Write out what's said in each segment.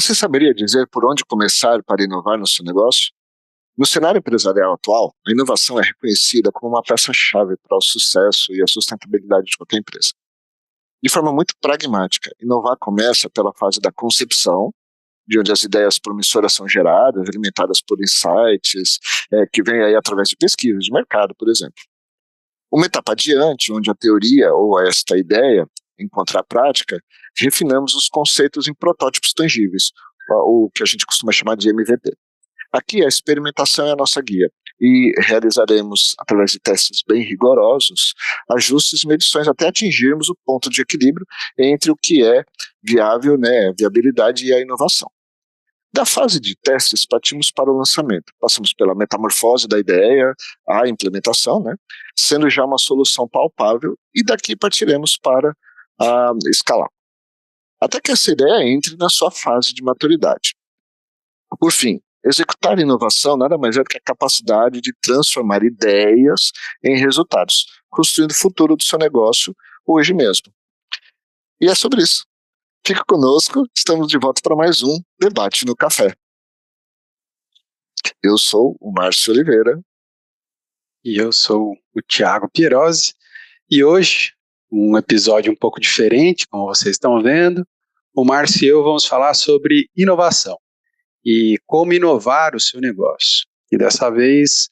Você saberia dizer por onde começar para inovar no seu negócio? No cenário empresarial atual, a inovação é reconhecida como uma peça-chave para o sucesso e a sustentabilidade de qualquer empresa. De forma muito pragmática, inovar começa pela fase da concepção, de onde as ideias promissoras são geradas, alimentadas por insights, que vêm aí através de pesquisas de mercado, por exemplo. Uma etapa adiante, onde a teoria ou esta ideia encontra a prática, refinamos os conceitos em protótipos tangíveis, o que a gente costuma chamar de MVP. Aqui a experimentação é a nossa guia e realizaremos, através de testes bem rigorosos, ajustes e medições até atingirmos o ponto de equilíbrio entre o que é viável, a viabilidade e a inovação. Da fase de testes, partimos para o lançamento. Passamos pela metamorfose da ideia, a implementação, sendo já uma solução palpável, e daqui partiremos para a escalar, até que essa ideia entre na sua fase de maturidade. Por fim, executar inovação nada mais é do que a capacidade de transformar ideias em resultados, construindo o futuro do seu negócio hoje mesmo. E é sobre isso. Fique conosco, estamos de volta para mais um Debate no Café. Eu sou o Márcio Oliveira. E eu sou o Thiago Pierosi. E hoje, um episódio um pouco diferente, como vocês estão vendo. O Márcio e eu vamos falar sobre inovação e como inovar o seu negócio. E dessa vez,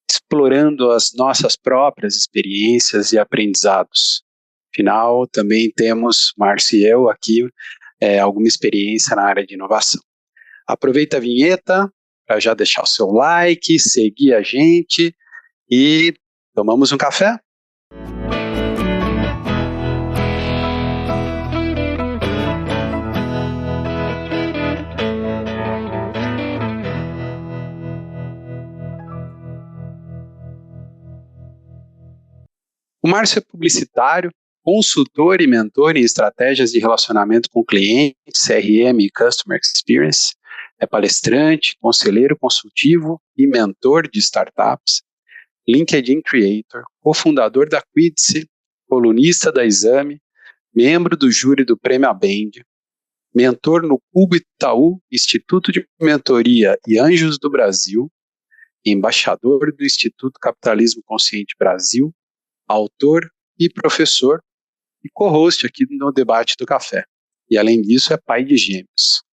explorando as nossas próprias experiências e aprendizados. Afinal, também temos, Márcio e eu, aqui, alguma experiência na área de inovação. Aproveita a vinheta para já deixar o seu like, seguir a gente e tomamos um café? O Márcio é publicitário, consultor e mentor em estratégias de relacionamento com clientes, CRM e Customer Experience, é palestrante, conselheiro consultivo e mentor de startups, LinkedIn Creator, cofundador da Quidice, colunista da Exame, membro do júri do Prêmio Abend, mentor no Cubo Itaú, Instituto de Mentoria e Anjos do Brasil, embaixador do Instituto Capitalismo Consciente Brasil, autor e professor, e co-host aqui no Debate do Café. E além disso, é pai de gêmeos.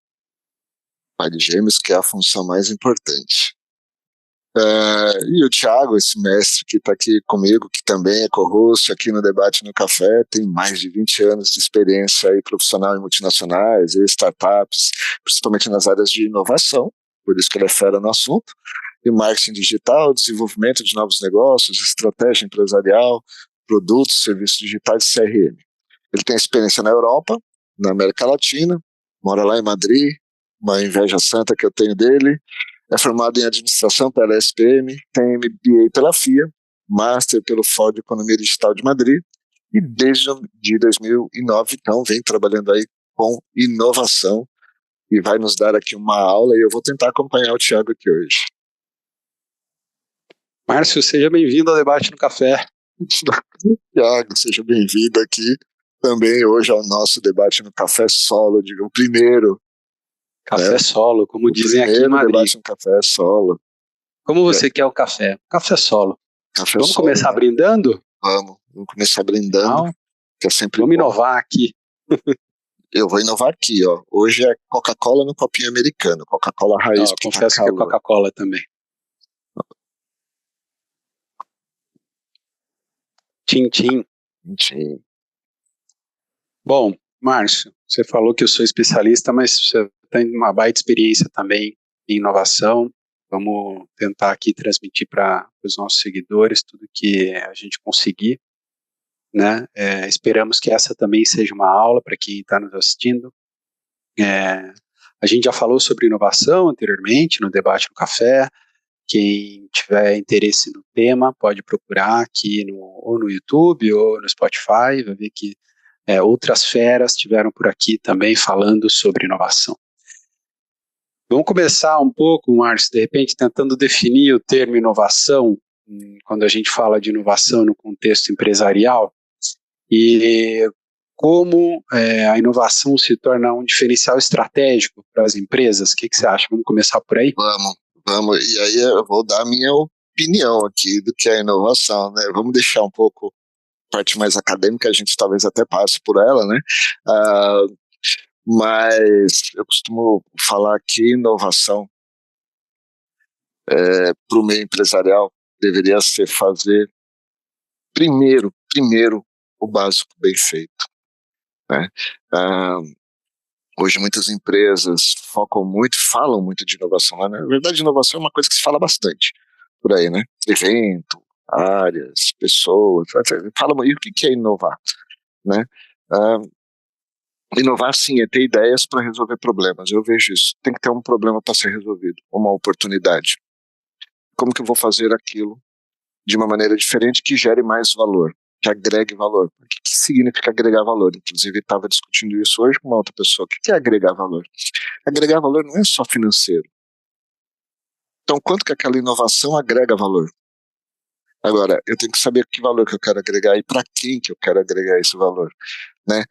Pai de gêmeos, que é a função mais importante. E o Thiago, esse mestre que está aqui comigo, que também é co-host aqui no Debate no Café, tem mais de 20 anos de experiência aí profissional em multinacionais e startups, principalmente nas áreas de inovação, por isso que ele é fera no assunto, e marketing digital, desenvolvimento de novos negócios, estratégia empresarial, produtos, serviços digitais e CRM. Ele tem experiência na Europa, na América Latina, mora lá em Madrid, uma inveja santa que eu tenho dele, é formado em administração pela SPM, tem MBA pela FIA, Master pelo Fórum de Economia Digital de Madrid, e desde 2009, então, vem trabalhando aí com inovação, e vai nos dar aqui uma aula, e eu vou tentar acompanhar o Thiago aqui hoje. Márcio, seja bem-vindo ao Debate no Café. Thiago, seja bem-vindo aqui também hoje ao nosso Debate no Café solo, o primeiro. Café solo, como dizem aqui em Madrid. Debate no Café solo. Como você quer o café? Café solo. Vamos começar brindando? Vamos começar brindando. Não. Que é sempre Vamos inovar aqui. Eu vou inovar aqui, ó. Hoje é Coca-Cola no copinho americano, Coca-Cola raiz. Confesso que é Coca-Cola também. Tchim. Bom, Márcio, você falou que eu sou especialista, mas você tem uma baita experiência também em inovação. Vamos tentar aqui transmitir para os nossos seguidores tudo que a gente conseguir, esperamos que essa também seja uma aula para quem está nos assistindo. A gente já falou sobre inovação anteriormente no Debate no Café. Quem tiver interesse no tema pode procurar aqui ou no YouTube ou no Spotify, vai ver que outras feras estiveram por aqui também falando sobre inovação. Vamos começar um pouco, Márcio, de repente tentando definir o termo inovação, quando a gente fala de inovação no contexto empresarial, e como a inovação se torna um diferencial estratégico para as empresas. O que você acha? Vamos começar por aí? Vamos. E aí eu vou dar a minha opinião aqui do que é inovação, né? Vamos deixar um pouco a parte mais acadêmica, a gente talvez até passe por ela, né? Mas eu costumo falar que inovação para o meio empresarial deveria ser fazer primeiro o básico bem feito, né? Hoje muitas empresas falam muito de inovação, né? Na verdade, inovação é uma coisa que se fala bastante por aí, né? Evento, áreas, pessoas, fala, e o que é inovar, né? Inovar, sim, é ter ideias para resolver problemas. Eu vejo isso. Tem que ter um problema para ser resolvido, uma oportunidade. Como que eu vou fazer aquilo de uma maneira diferente que gere mais valor, que agregue valor? O que significa agregar valor? Inclusive, estava discutindo isso hoje com uma outra pessoa. O que é agregar valor? Agregar valor não é só financeiro. Então, quanto que aquela inovação agrega valor? Agora, eu tenho que saber que valor que eu quero agregar e para quem que eu quero agregar esse valor, né?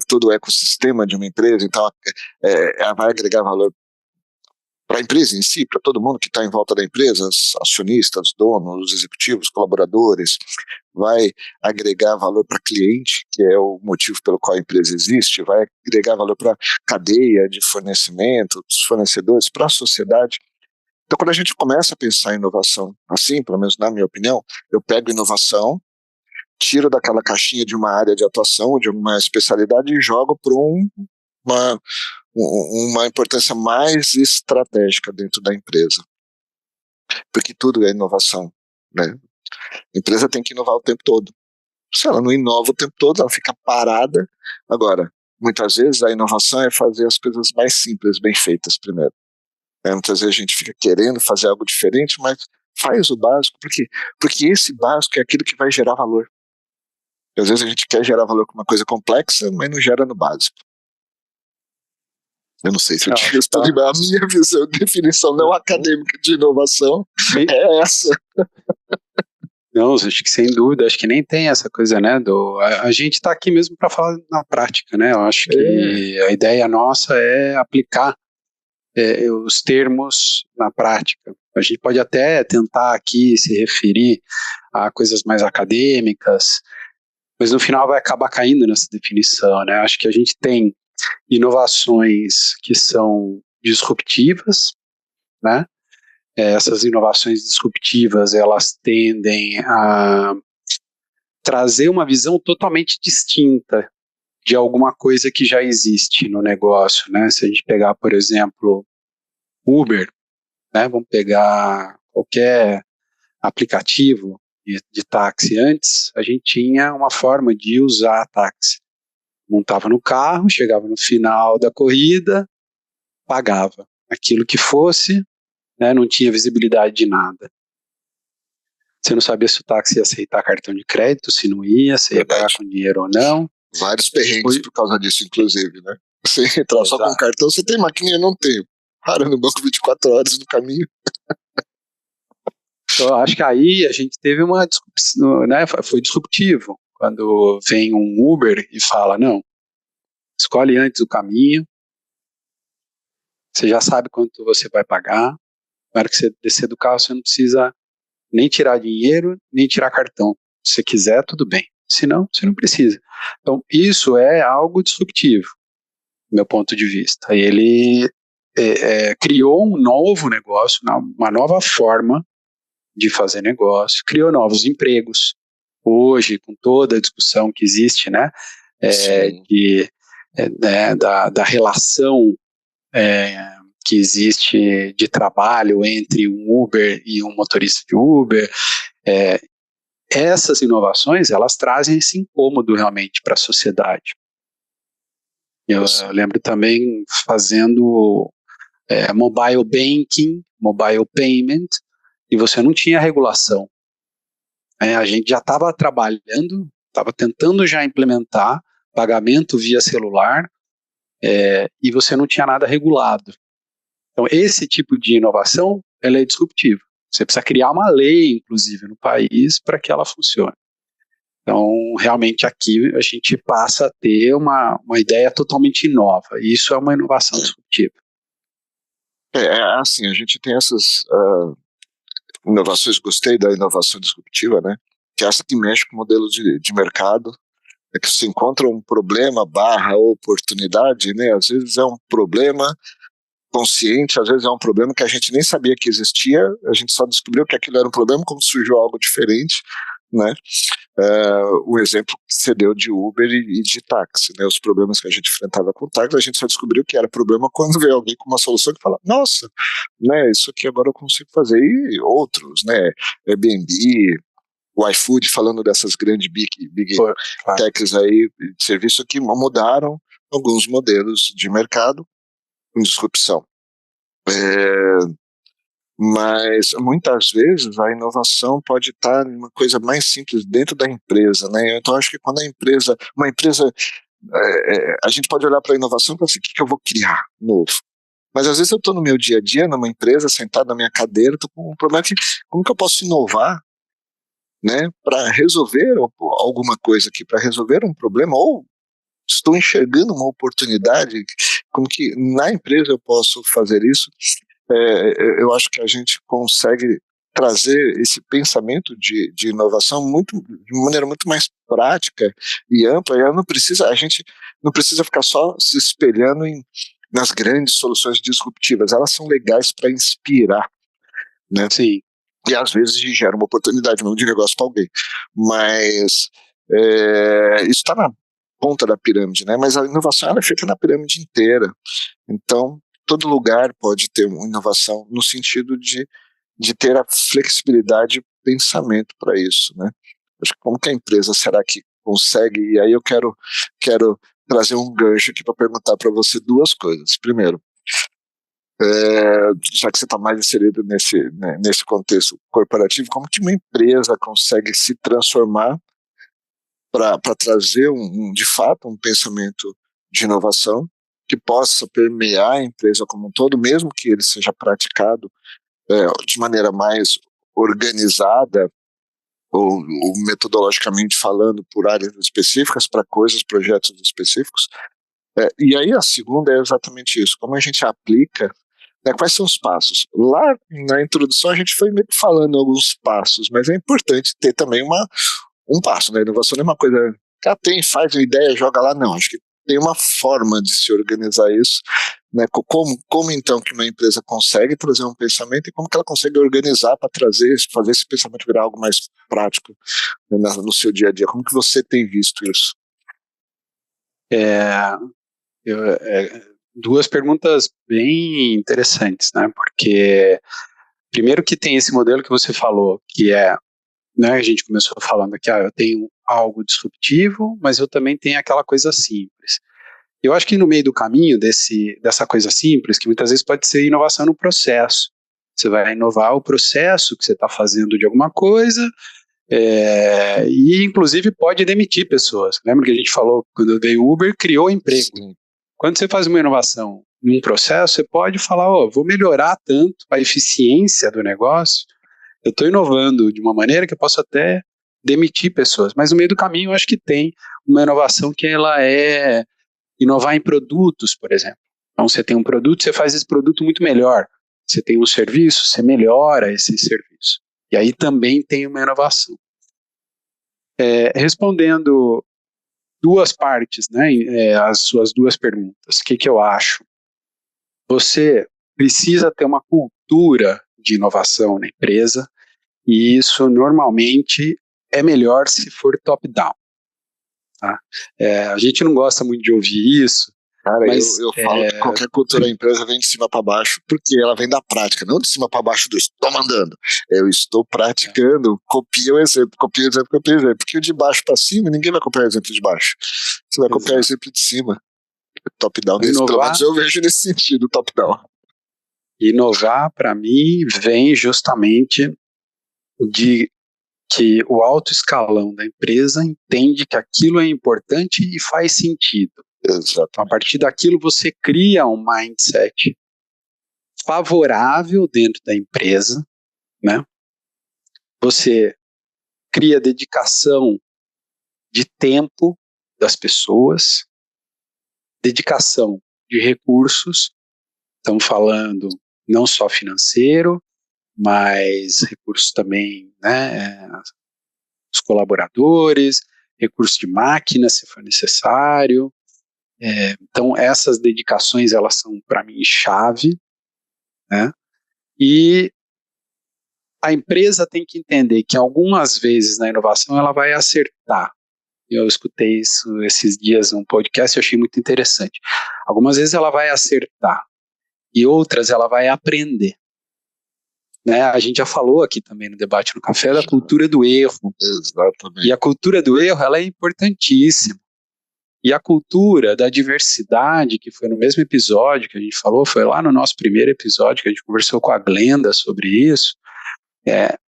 Todo o ecossistema de uma empresa, então, vai agregar valor para a empresa em si, para todo mundo que está em volta da empresa, acionistas, donos, executivos, colaboradores, vai agregar valor para cliente, que é o motivo pelo qual a empresa existe, vai agregar valor para cadeia de fornecimento, dos fornecedores, para a sociedade. Então, quando a gente começa a pensar em inovação, assim, pelo menos na minha opinião, eu pego inovação, tiro daquela caixinha de uma área de atuação, de uma especialidade e jogo para uma importância mais estratégica dentro da empresa. Porque tudo é inovação, né? A empresa tem que inovar o tempo todo. Se ela não inova o tempo todo, ela fica parada. Agora, muitas vezes a inovação é fazer as coisas mais simples, bem feitas primeiro. Muitas vezes a gente fica querendo fazer algo diferente, mas faz o básico, porque esse básico é aquilo que vai gerar valor. E às vezes a gente quer gerar valor com uma coisa complexa, mas não gera no básico. Eu não sei se eu te respondi, mas a minha visão, definição não acadêmica de inovação é essa. Não, acho que sem dúvida, acho que nem tem essa coisa, né, a gente está aqui mesmo para falar na prática, né, eu acho que a ideia nossa é aplicar os termos na prática. A gente pode até tentar aqui se referir a coisas mais acadêmicas, mas no final vai acabar caindo nessa definição, né, acho que a gente tem inovações que são disruptivas, né, essas inovações disruptivas, elas tendem a trazer uma visão totalmente distinta de alguma coisa que já existe no negócio, né? Se a gente pegar, por exemplo, Uber, né? Vamos pegar qualquer aplicativo de táxi. Antes, a gente tinha uma forma de usar táxi. Montava no carro, chegava no final da corrida, pagava aquilo que fosse, né, não tinha visibilidade de nada. Você não sabia se o táxi ia aceitar cartão de crédito, se não ia, se ia pagar com dinheiro ou não. Vários perrengues por causa disso, inclusive, né? Você entrar só com cartão, você tem maquininha? Não tenho. Para no banco 24 horas no caminho. Então, acho que aí a gente teve uma disrupção, né, foi disruptivo, quando vem um Uber e fala, não, escolhe antes o caminho, você já sabe quanto você vai pagar, na hora que você descer do carro, você não precisa nem tirar dinheiro, nem tirar cartão. Se você quiser, tudo bem. Se não, você não precisa. Então, isso é algo disruptivo, do meu ponto de vista. E ele criou um novo negócio, uma nova forma de fazer negócio, criou novos empregos. Hoje, com toda a discussão que existe, né, da relação que existe de trabalho entre um Uber e um motorista de Uber, essas inovações, elas trazem esse incômodo realmente para a sociedade. Eu lembro também fazendo mobile banking, mobile payment, e você não tinha regulação. A gente já estava trabalhando, estava tentando já implementar pagamento via celular, e você não tinha nada regulado. Então, esse tipo de inovação, ela é disruptiva. Você precisa criar uma lei, inclusive, no país para que ela funcione. Então, realmente aqui a gente passa a ter uma ideia totalmente nova, e isso é uma inovação disruptiva. Assim, a gente tem essas inovações, gostei da inovação disruptiva, né? Que é essa que mexe com o modelo de mercado, é que você encontra um problema barra oportunidade, né? Às vezes é um problema consciente, às vezes é um problema que a gente nem sabia que existia, a gente só descobriu que aquilo era um problema como surgiu algo diferente, né? O exemplo que você deu de Uber e de táxi, né? Os problemas que a gente enfrentava com táxi, a gente só descobriu que era problema quando veio alguém com uma solução que fala, nossa, né? Isso aqui agora eu consigo fazer. E outros, né? Airbnb, o iFood, falando dessas grandes big Claro. techs aí, de serviço que mudaram alguns modelos de mercado com disrupção. Mas muitas vezes a inovação pode estar em uma coisa mais simples dentro da empresa, né? Então acho que quando uma empresa, a gente pode olhar para a inovação e falar assim, o que eu vou criar novo? Mas às vezes eu estou no meu dia a dia, numa empresa, sentado na minha cadeira, estou com um problema que, como que eu posso inovar, né, para resolver alguma coisa aqui, para resolver um problema, ou estou enxergando uma oportunidade, como que na empresa eu posso fazer isso? Eu acho que a gente consegue trazer esse pensamento de inovação de maneira muito mais prática e ampla, e a gente não precisa ficar só se espelhando nas grandes soluções disruptivas, elas são legais para inspirar, né? Sim. E às vezes gera uma oportunidade mesmo de negócio para alguém, mas isso está na ponta da pirâmide, né? Mas a inovação ela é feita na pirâmide inteira, então todo lugar pode ter uma inovação no sentido de ter a flexibilidade de pensamento para isso, né? Acho que como que a empresa será que consegue, e aí eu quero trazer um gancho aqui para perguntar para você duas coisas. Primeiro, já que você está mais inserido nesse contexto corporativo, como que uma empresa consegue se transformar para trazer de fato um pensamento de inovação que possa permear a empresa como um todo, mesmo que ele seja praticado de maneira mais organizada ou metodologicamente falando por áreas específicas para projetos específicos. E aí a segunda é exatamente isso, como a gente aplica, né, quais são os passos? Lá na introdução a gente foi meio que falando alguns passos, mas é importante ter também um passo, né? Inovação não é uma coisa que faz uma ideia, joga lá, não, acho que tem uma forma de se organizar isso, né? Como então que uma empresa consegue trazer um pensamento e como que ela consegue organizar para fazer esse pensamento virar algo mais prático, né, no seu dia a dia? Como que você tem visto isso? Duas perguntas bem interessantes, né? Porque primeiro que tem esse modelo que você falou, que né, a gente começou falando aqui, eu tenho algo disruptivo, mas eu também tenho aquela coisa simples. Eu acho que no meio do caminho dessa coisa simples, que muitas vezes pode ser inovação no processo. Você vai inovar o processo que você está fazendo de alguma coisa, e inclusive pode demitir pessoas. Lembra que a gente falou, quando veio o Uber, criou emprego. Sim. Quando você faz uma inovação num processo, você pode falar, vou melhorar tanto a eficiência do negócio, eu estou inovando de uma maneira que eu posso até demitir pessoas, mas no meio do caminho eu acho que tem uma inovação que ela é inovar em produtos, por exemplo. Então você tem um produto, você faz esse produto muito melhor. Você tem um serviço, você melhora esse serviço. E aí também tem uma inovação. Respondendo duas partes, né, as suas duas perguntas, o que eu acho? Você precisa ter uma cultura de inovação na empresa, e isso normalmente é melhor se for top-down. Tá? A gente não gosta muito de ouvir isso, Cara, mas eu falo que qualquer cultura da empresa vem de cima para baixo, porque ela vem da prática, não de cima para baixo do estou mandando. Eu estou praticando, copia o exemplo, copia o exemplo, copia o exemplo. Porque o de baixo para cima, ninguém vai copiar o exemplo de baixo. Você vai copiar o exemplo de cima. Top-down, pelo menos eu vejo nesse sentido, top-down. Inovar, para mim, vem justamente de que o alto escalão da empresa entende que aquilo é importante e faz sentido. Exato. Então, a partir daquilo, você cria um mindset favorável dentro da empresa, né? Você cria dedicação de tempo das pessoas, dedicação de recursos, estamos falando não só financeiro, mas recursos também, né, os colaboradores, recursos de máquina, se for necessário. Então, essas dedicações, elas são, para mim, chave, né? E a empresa tem que entender que algumas vezes na inovação ela vai acertar. Eu escutei isso esses dias num podcast e achei muito interessante. Algumas vezes ela vai acertar e outras ela vai aprender. Né? A gente já falou aqui também no debate no café da cultura do erro. Exatamente. E a cultura do erro, ela é importantíssima. E a cultura da diversidade, que foi no mesmo episódio que a gente falou, foi lá no nosso primeiro episódio que a gente conversou com a Glenda sobre isso,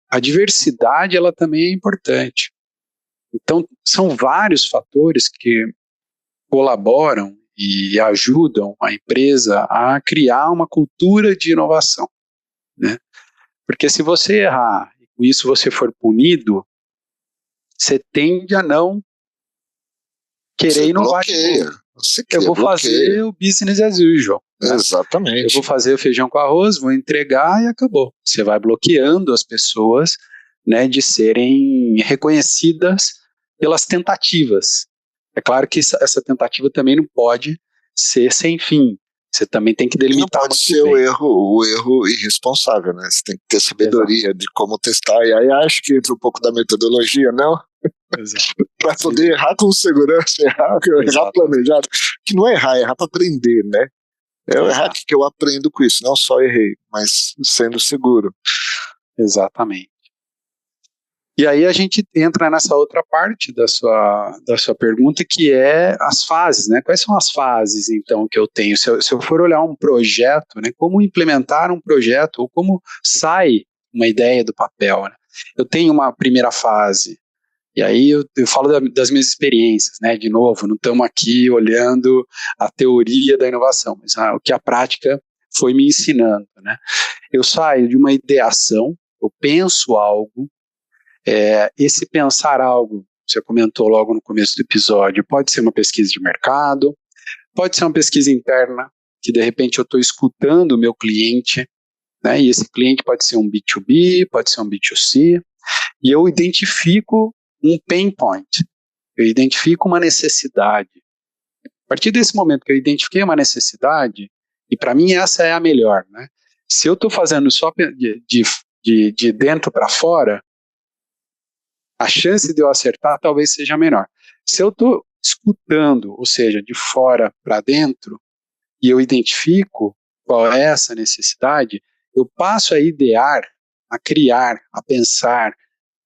a diversidade ela também é importante. Então, são vários fatores que colaboram e ajudam a empresa a criar uma cultura de inovação, né? Porque se você errar e com isso você for punido, você tende a não querer inovar de novo. Eu vou fazer o business as usual. Né? Exatamente. Eu vou fazer o feijão com arroz, vou entregar e acabou. Você vai bloqueando as pessoas, né, de serem reconhecidas pelas tentativas. É claro que essa tentativa também não pode ser sem fim. Você também tem que delimitar. Não pode ser o erro irresponsável, né? Você tem que ter sabedoria de como testar. E aí acho que entra um pouco da metodologia, não? Para poder errar com segurança, errar planejado. Que não é errar para aprender, né? É o errar que eu aprendo com isso. Não só errei, mas sendo seguro. Exatamente. E aí a gente entra nessa outra parte da sua pergunta, que é as fases, né? Quais são as fases, então, que eu tenho? Se eu for olhar um projeto, né? Como implementar um projeto, ou como sai uma ideia do papel, né? Eu tenho uma primeira fase, e aí eu falo das minhas experiências, né? De novo, não estamos aqui olhando a teoria da inovação, mas o que a prática foi me ensinando, né? Eu saio de uma ideação, eu penso algo, esse pensar algo, você comentou logo no começo do episódio, pode ser uma pesquisa de mercado, pode ser uma pesquisa interna, que de repente eu estou escutando o meu cliente, né, e esse cliente pode ser um B2B, pode ser um B2C, e eu identifico um pain point, eu identifico uma necessidade. A partir desse momento que eu identifiquei uma necessidade, e para mim essa é a melhor, né? Se eu estou fazendo só de dentro para fora, a chance de eu acertar talvez seja menor. Se eu estou escutando, ou seja, de fora para dentro, e eu identifico qual é essa necessidade, eu passo a idear, a criar, a pensar,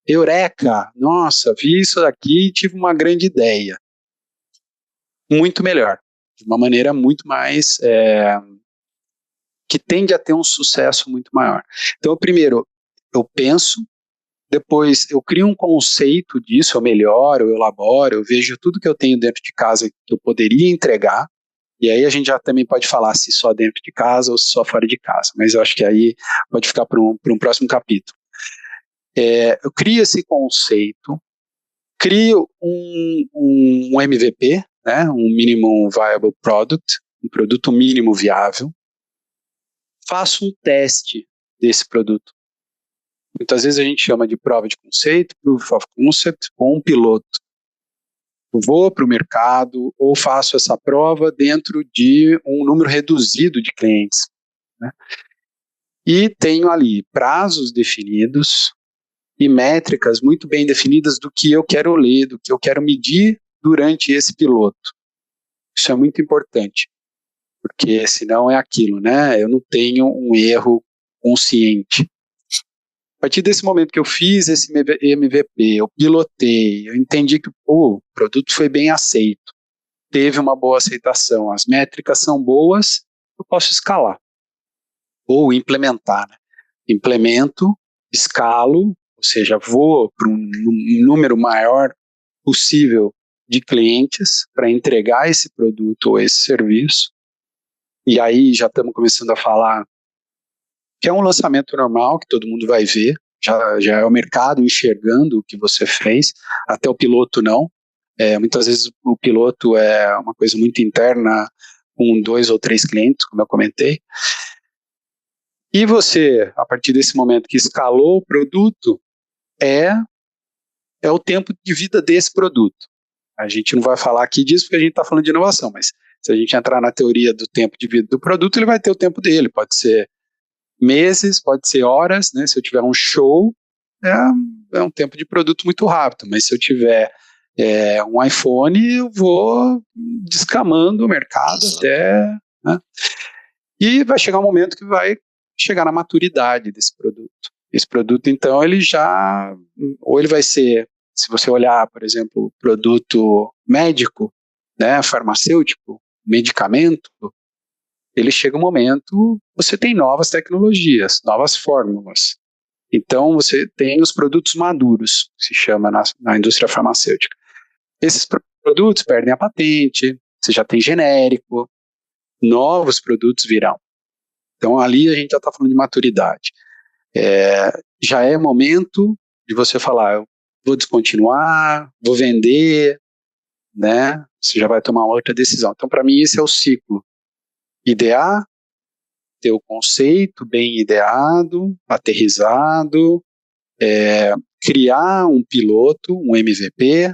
eureka, nossa, vi isso daqui e tive uma grande ideia. Muito melhor, de uma maneira muito mais, que tende a ter um sucesso muito maior. Então, primeiro, eu penso, depois eu crio um conceito disso, eu melhoro, eu elaboro, eu vejo tudo que eu tenho dentro de casa que eu poderia entregar, e aí a gente já também pode falar se só dentro de casa ou se só fora de casa, mas eu acho que aí pode ficar para um próximo capítulo. Eu crio esse conceito, crio um MVP, né, um Minimum Viable Product, um produto mínimo viável, faço um teste desse produto. Muitas vezes a gente chama de prova de conceito, proof of concept, ou um piloto. Eu vou para o mercado ou faço essa prova dentro de um número reduzido de clientes, né? E tenho ali prazos definidos e métricas muito bem definidas do que eu quero ler, do que eu quero medir durante esse piloto. Isso é muito importante, porque senão é aquilo, né? Eu não tenho um erro consciente. A partir desse momento que eu fiz esse MVP, eu pilotei, eu entendi que o produto foi bem aceito, teve uma boa aceitação, as métricas são boas, eu posso escalar ou implementar, né? Implemento, escalo, ou seja, vou para um número maior possível de clientes para entregar esse produto ou esse serviço, e aí já estamos começando a falar que é um lançamento normal, que todo mundo vai ver, já é o mercado enxergando o que você fez, até o piloto não, Muitas vezes o piloto é uma coisa muito interna, com 2 ou 3 clientes, como eu comentei. E você, a partir desse momento que escalou o produto, é o tempo de vida desse produto. A gente não vai falar aqui disso porque a gente está falando de inovação, mas se a gente entrar na teoria do tempo de vida do produto, ele vai ter o tempo dele, pode ser meses, pode ser horas, né? Se eu tiver um show, é um tempo de produto muito rápido, mas se eu tiver um iPhone, eu vou descamando o mercado até... Né? E vai chegar um momento que vai chegar na maturidade desse produto. Esse produto, então, ele já... Ou ele vai ser, se você olhar, por exemplo, produto médico, né, farmacêutico, medicamento, ele chega um momento, você tem novas tecnologias, novas fórmulas. Então, você tem os produtos maduros, que se chama na indústria farmacêutica. Esses produtos perdem a patente, você já tem genérico, novos produtos virão. Então, ali a gente já está falando de maturidade. Já é momento de você falar, eu vou descontinuar, vou vender, né? Você já vai tomar outra decisão. Então, para mim, esse é o ciclo. Idear, ter o conceito bem ideado, aterrissado, criar um piloto, um MVP,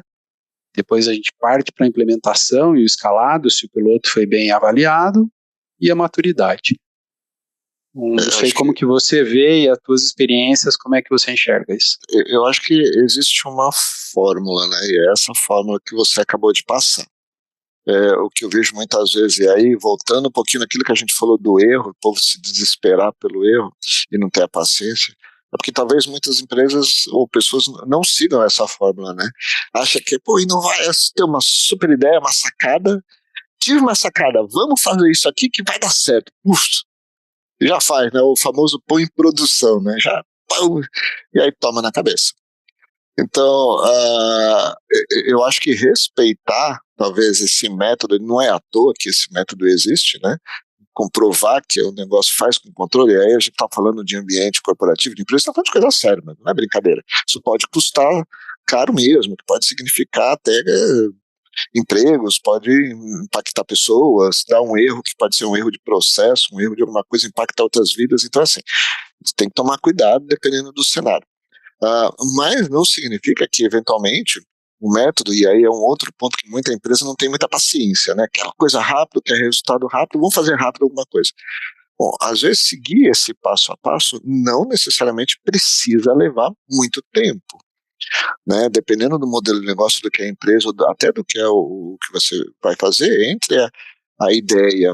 depois a gente parte para a implementação e o escalado, se o piloto foi bem avaliado, e a maturidade. Não sei como que você vê e as tuas experiências, como é que você enxerga isso? Eu acho que existe uma fórmula, né? E é essa fórmula que você acabou de passar. O que eu vejo muitas vezes, e aí voltando um pouquinho naquilo que a gente falou do erro, o povo se desesperar pelo erro e não ter a paciência, é porque talvez muitas empresas ou pessoas não sigam essa fórmula, né? Acha que, inovar é ter uma super ideia, uma sacada, tive uma sacada, vamos fazer isso aqui que vai dar certo. Já faz, né? O famoso põe em produção, né? E aí toma na cabeça. Então, eu acho que respeitar, talvez, esse método, não é à toa que esse método existe, né? Comprovar que o negócio faz com controle, e aí a gente está falando de ambiente corporativo, de empresa, está falando de coisa séria, mas não é brincadeira. Isso pode custar caro mesmo, que pode significar até empregos, pode impactar pessoas, dar um erro que pode ser um erro de processo, um erro de alguma coisa, impactar outras vidas. Então, assim, você tem que tomar cuidado dependendo do cenário. Mas não significa que, eventualmente, o método, e aí é um outro ponto que muita empresa não tem muita paciência, né? Aquela coisa rápida, quer resultado rápido, vamos fazer rápido alguma coisa. Bom, às vezes seguir esse passo a passo não necessariamente precisa levar muito tempo, né? Dependendo do modelo de negócio do que é a empresa, até do que é o que você vai fazer, entre a ideia,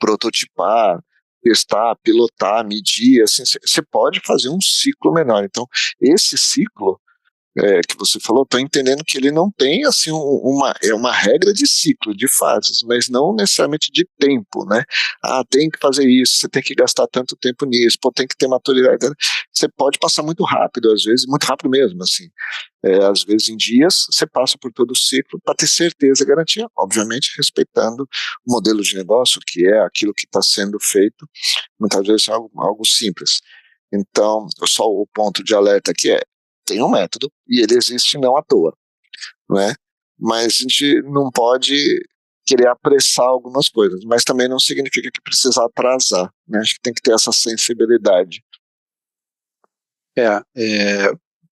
prototipar, testar, pilotar, medir, assim, você pode fazer um ciclo menor. Então, esse ciclo que você falou, estou entendendo que ele não tem assim uma regra de ciclo, de fases, mas não necessariamente de tempo, né? Tem que fazer isso, você tem que gastar tanto tempo nisso, tem que ter maturidade. Você pode passar muito rápido, às vezes, muito rápido mesmo, assim. Às vezes em dias, você passa por todo o ciclo para ter certeza e garantia, obviamente respeitando o modelo de negócio, que é aquilo que está sendo feito, muitas vezes é algo simples. Então, só o ponto de alerta aqui tem um método e ele existe não à toa, né? Mas a gente não pode querer apressar algumas coisas, mas também não significa que precisa atrasar, né? Acho que tem que ter essa sensibilidade.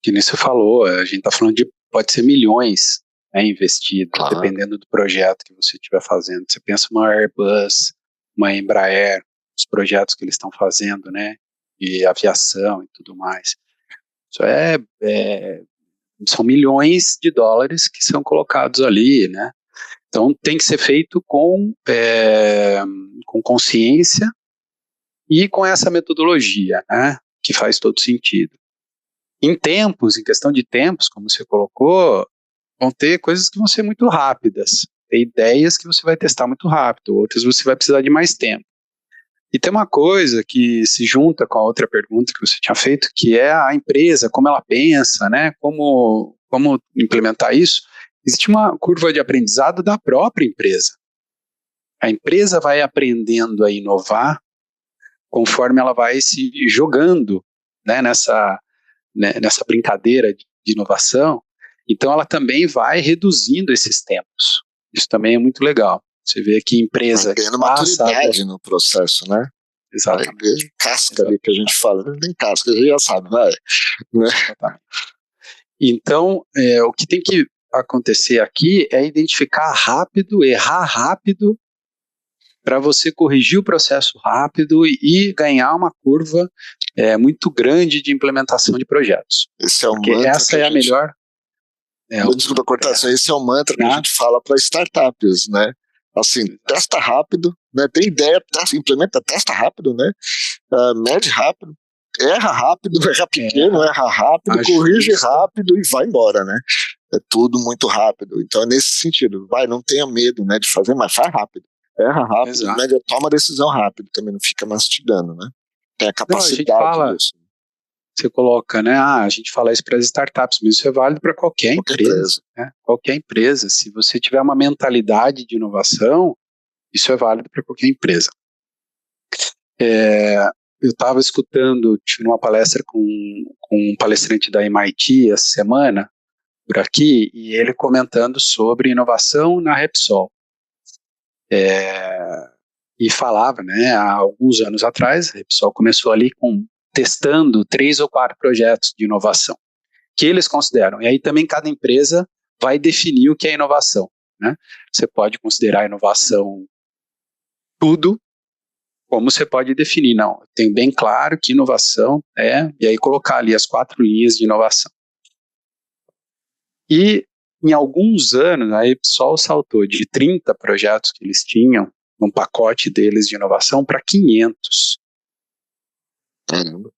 Que nem você falou, a gente está falando de, pode ser milhões, né, investido, claro, dependendo do projeto que você estiver fazendo. Você pensa uma Airbus, uma Embraer, os projetos que eles estão fazendo, né, de aviação e tudo mais. Isso são milhões de dólares que são colocados ali, né? Então tem que ser feito com consciência e com essa metodologia, né? Que faz todo sentido. Em questão de tempos, como você colocou, vão ter coisas que vão ser muito rápidas. Tem ideias que você vai testar muito rápido, outras você vai precisar de mais tempo. E tem uma coisa que se junta com a outra pergunta que você tinha feito, que é a empresa, como ela pensa, né? Como implementar isso. Existe uma curva de aprendizado da própria empresa. A empresa vai aprendendo a inovar conforme ela vai se jogando, né, nessa brincadeira de inovação, Então, ela também vai reduzindo esses tempos. Isso também é muito legal. Você vê que empresa vai ganhando maturidade no processo, né? Exatamente. Vai ver casca ali que a gente fala. Não tem casca, a gente já sabe, vai. Né? Exatamente. Então, o que tem que acontecer aqui é identificar rápido, errar rápido, para você corrigir o processo rápido e ganhar uma curva muito grande de implementação de projetos. Esse é o Porque mantra essa é a melhor... Desculpa cortar, esse é o mantra que a gente fala para startups, né? Assim, testa rápido, né? Tem ideia, implementa, testa rápido, né? Mede rápido, erra rápido, erra pequeno, erra rápido, corrige rápido e vai embora, né? É tudo muito rápido. Então é nesse sentido, não tenha medo, né, de fazer, mas faz rápido. Erra rápido, média, toma decisão rápido, também não fica mastigando, né? Tem a capacidade disso. Você coloca, né? A gente fala isso para as startups, mas isso é válido para qualquer empresa. Né? Qualquer empresa. Se você tiver uma mentalidade de inovação, isso é válido para qualquer empresa. Eu estava escutando, tive uma palestra com um palestrante da MIT essa semana, por aqui, e ele comentando sobre inovação na Repsol. E falava, né, há alguns anos atrás, a Repsol começou ali testando 3 ou 4 projetos de inovação, que eles consideram. E aí também cada empresa vai definir o que é inovação. Né? Você pode considerar inovação tudo, como você pode definir. Não, eu tenho bem claro que inovação e aí colocar ali as 4 linhas de inovação. E em alguns anos, a Repsol saltou de 30 projetos que eles tinham, num pacote deles de inovação, para 500. Caramba.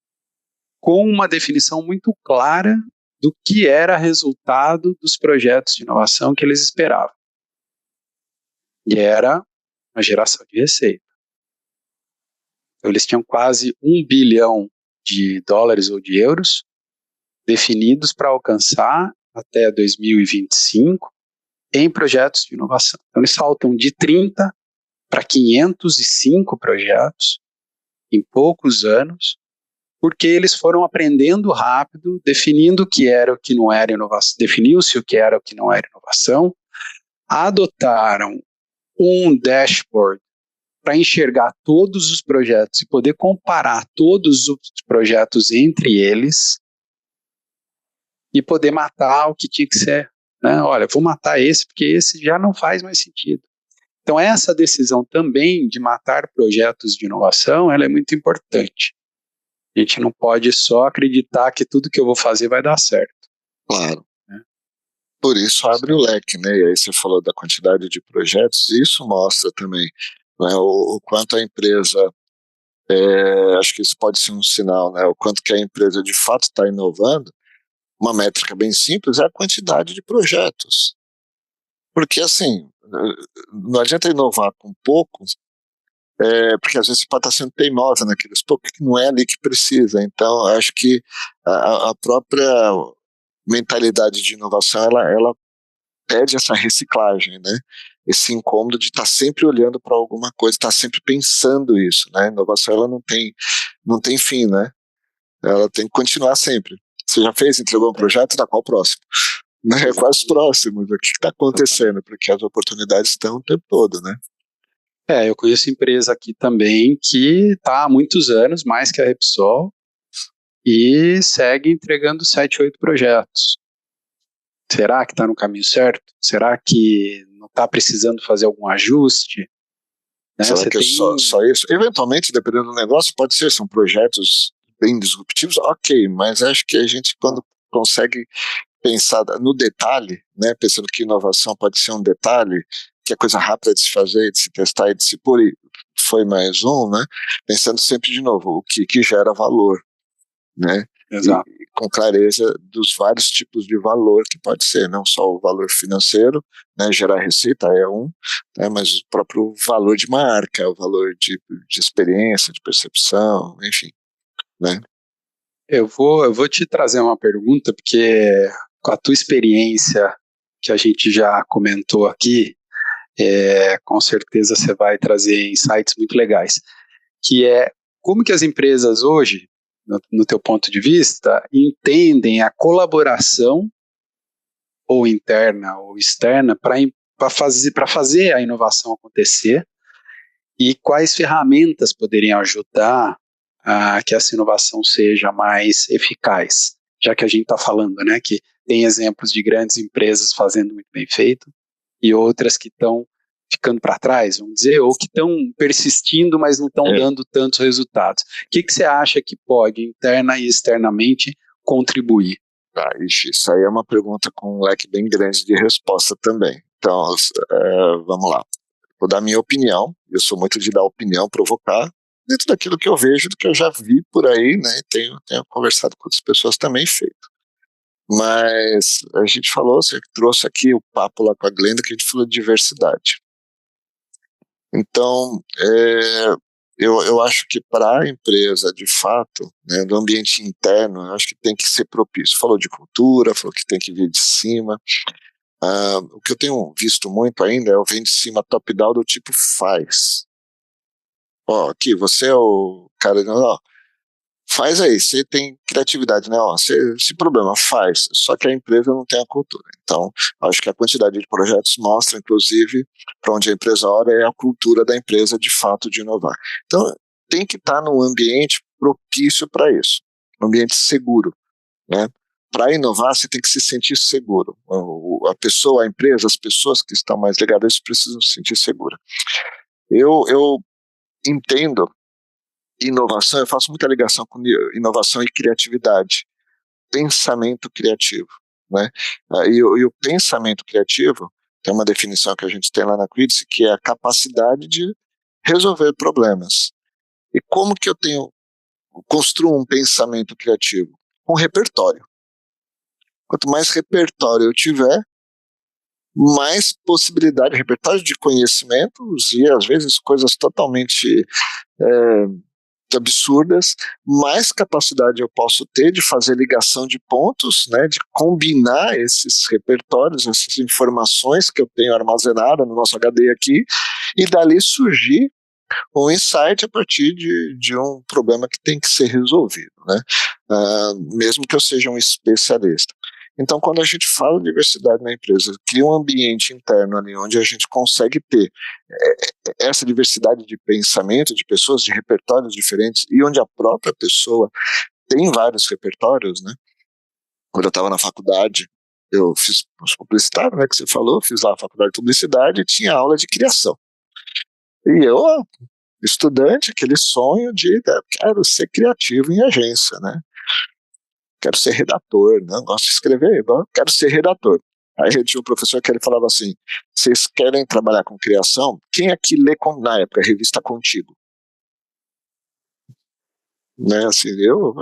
Com uma definição muito clara do que era resultado dos projetos de inovação que eles esperavam. E era a geração de receita. Então, eles tinham quase $1 bilhão ou de euros definidos para alcançar até 2025 em projetos de inovação. Então, eles saltam de 30 para 505 projetos em poucos anos, porque eles foram aprendendo rápido, definindo o que era o que não era inovação, definiu-se o que era o que não era inovação, adotaram um dashboard para enxergar todos os projetos e poder comparar todos os projetos entre eles e poder matar o que tinha que ser. Né? Olha, vou matar esse porque esse já não faz mais sentido. Então, essa decisão também de matar projetos de inovação, ela é muito importante. A gente não pode só acreditar que tudo que eu vou fazer vai dar certo. Claro. Né? Por isso abre o leque, né? E aí você falou da quantidade de projetos, isso mostra também, né, o quanto a empresa, acho que isso pode ser um sinal, né? O quanto que a empresa de fato está inovando. Uma métrica bem simples é a quantidade de projetos. Porque assim, não adianta inovar com pouco, porque às vezes você pode estar sendo teimosa naqueles poucos que não é ali que precisa. Então, acho que a própria mentalidade de inovação, ela pede essa reciclagem, né? Esse incômodo de estar sempre olhando para alguma coisa, estar sempre pensando isso, né? A inovação, ela não tem fim, né? Ela tem que continuar sempre. Você já fez, entregou um projeto, tá qual o próximo? Né? Quais os próximos? O que está acontecendo? Porque as oportunidades estão o tempo todo, né? Eu conheço empresa aqui também que está há muitos anos, mais que a Repsol, e segue entregando 7, 8 projetos. Será que está no caminho certo? Será que não está precisando fazer algum ajuste? Né? Será que é só isso? Eventualmente, dependendo do negócio, pode ser, são projetos bem disruptivos, ok, mas acho que a gente, quando consegue pensar no detalhe, né, pensando que inovação pode ser um detalhe, que é coisa rápida de se fazer, de se testar e de se pôr, e foi mais um, né, pensando sempre de novo, o que gera valor, né, Exato. E com clareza dos vários tipos de valor que pode ser, não só o valor financeiro, né, gerar receita é um, né, mas o próprio valor de marca, o valor de experiência, de percepção, enfim, né. Eu vou te trazer uma pergunta, porque com a tua experiência que a gente já comentou aqui, com certeza você vai trazer insights muito legais, que é como que as empresas hoje, no teu ponto de vista, entendem a colaboração ou interna ou externa, para fazer a inovação acontecer, e quais ferramentas poderiam ajudar a que essa inovação seja mais eficaz, já que a gente está falando, né, que tem exemplos de grandes empresas fazendo muito bem feito e outras que estão ficando para trás, vamos dizer, ou que estão persistindo, mas não estão dando tantos resultados. O que você acha que pode, interna e externamente, contribuir? Isso aí é uma pergunta com um leque bem grande de resposta também. Então, vamos lá. Vou dar minha opinião, eu sou muito de dar opinião, provocar, dentro daquilo que eu vejo, do que eu já vi por aí, né, e tenho conversado com outras pessoas também feito. Mas a gente falou, você trouxe aqui o papo lá com a Glenda, que a gente falou de diversidade. Então, eu acho que para a empresa, de fato, né, do ambiente interno, eu acho que tem que ser propício. Falou de cultura, falou que tem que vir de cima. O que eu tenho visto muito ainda é o vem de cima top-down do tipo faz. Ó, aqui, você é o cara, ó, faz aí, você tem criatividade, né? Ó, esse problema faz, só que a empresa não tem a cultura. Então, acho que a quantidade de projetos mostra, inclusive, para onde a empresa olha é a cultura da empresa de fato de inovar. Então, tem que estar num ambiente propício para isso, um ambiente seguro, né? Para inovar, você tem que se sentir seguro. A pessoa, a empresa, as pessoas que estão mais ligadas precisam se sentir seguras. Eu entendo inovação, eu faço muita ligação com inovação e criatividade, pensamento criativo, né? E o pensamento criativo tem uma definição que a gente tem lá na Quidditch, que é a capacidade de resolver problemas. E como que eu construo um pensamento criativo? Com repertório. Quanto mais repertório eu tiver, mais possibilidade, repertório de conhecimentos e às vezes coisas totalmente absurdas, mais capacidade eu posso ter de fazer ligação de pontos, né, de combinar esses repertórios, essas informações que eu tenho armazenada no nosso HD aqui, e dali surgir um insight a partir de um problema que tem que ser resolvido, né? Mesmo que eu seja um especialista. Então, quando a gente fala de diversidade na empresa, cria um ambiente interno ali onde a gente consegue ter essa diversidade de pensamento, de pessoas, de repertórios diferentes, e onde a própria pessoa tem vários repertórios, né? Quando eu estava na faculdade, eu fiz publicitário, né, que você falou, fiz lá a faculdade de publicidade e tinha aula de criação. E eu, estudante, aquele sonho de quero ser criativo em agência, né? Quero ser redator, não gosto de escrever, quero ser redator. Aí eu tinha um professor que ele falava assim: vocês querem trabalhar com criação? Quem aqui lê, na época, a revista Contigo? Né, assim,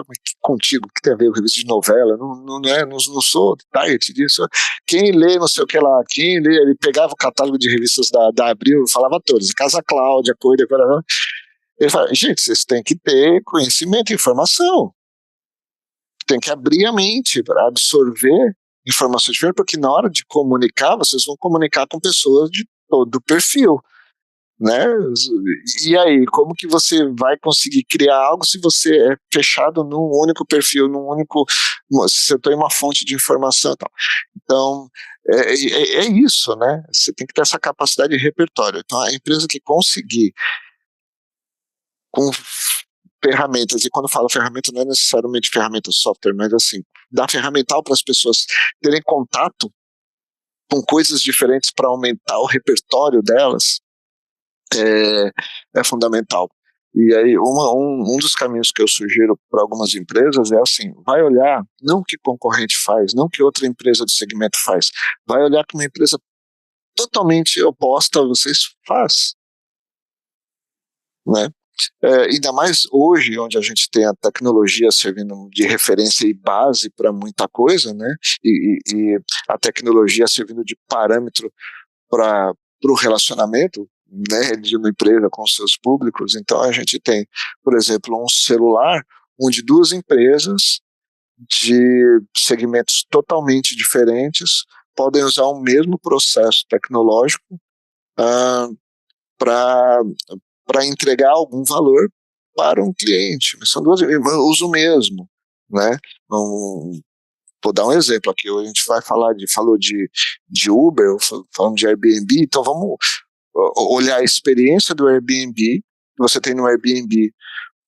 mas que Contigo, que tem a ver com revista de novela? Não sou target disso. Quem lê não sei o que lá, quem lê, ele pegava o catálogo de revistas da Abril, falava todas, Casa Cláudia, Coisa, ele fala, gente, vocês têm que ter conhecimento e informação. Tem que abrir a mente para absorver informações diferentes, porque na hora de comunicar, vocês vão comunicar com pessoas de todo perfil, né? E aí, como que você vai conseguir criar algo se você é fechado num único perfil, se você tem uma fonte de informação e tal? Então, é isso, né? Você tem que ter essa capacidade de repertório. Então, a empresa que conseguir com ferramentas, e quando eu falo ferramenta não é necessariamente ferramenta software, mas assim, dar ferramental para as pessoas terem contato com coisas diferentes para aumentar o repertório delas, é fundamental. E aí, um dos caminhos que eu sugiro para algumas empresas é assim, vai olhar, não o que concorrente faz, não o que outra empresa do segmento faz, vai olhar que uma empresa totalmente oposta a vocês faz, né? Ainda mais hoje, onde a gente tem a tecnologia servindo de referência e base para muita coisa, né? E a tecnologia servindo de parâmetro para o relacionamento, né, de uma empresa com seus públicos. Então a gente tem, por exemplo, um celular onde duas empresas de segmentos totalmente diferentes podem usar o mesmo processo tecnológico para entregar algum valor para um cliente. Mas são duas, eu uso o mesmo, né? Vou dar um exemplo aqui, a gente vai falou de Uber, falando de Airbnb, então vamos olhar a experiência do Airbnb, que você tem no Airbnb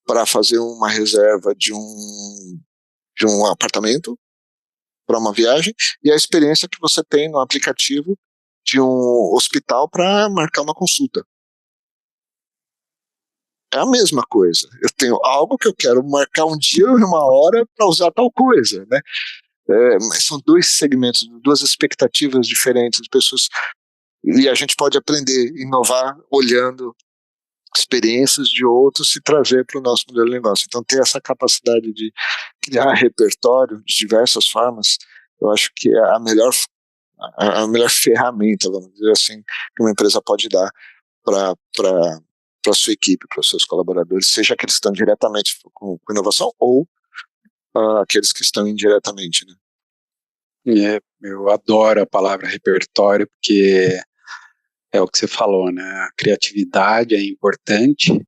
para fazer uma reserva de um apartamento para uma viagem, e a experiência que você tem no aplicativo de um hospital para marcar uma consulta. É a mesma coisa. Eu tenho algo que eu quero marcar um dia e uma hora para usar tal coisa, né? Mas são dois segmentos, duas expectativas diferentes de pessoas, e a gente pode aprender, inovar, olhando experiências de outros e trazer para o nosso modelo de negócio. Então, ter essa capacidade de criar repertório de diversas formas, eu acho que é a melhor ferramenta, vamos dizer assim, que uma empresa pode dar para a sua equipe, para os seus colaboradores, seja aqueles que estão diretamente com inovação ou aqueles que estão indiretamente, né? Eu adoro a palavra repertório, porque é o que você falou, né? A criatividade é importante.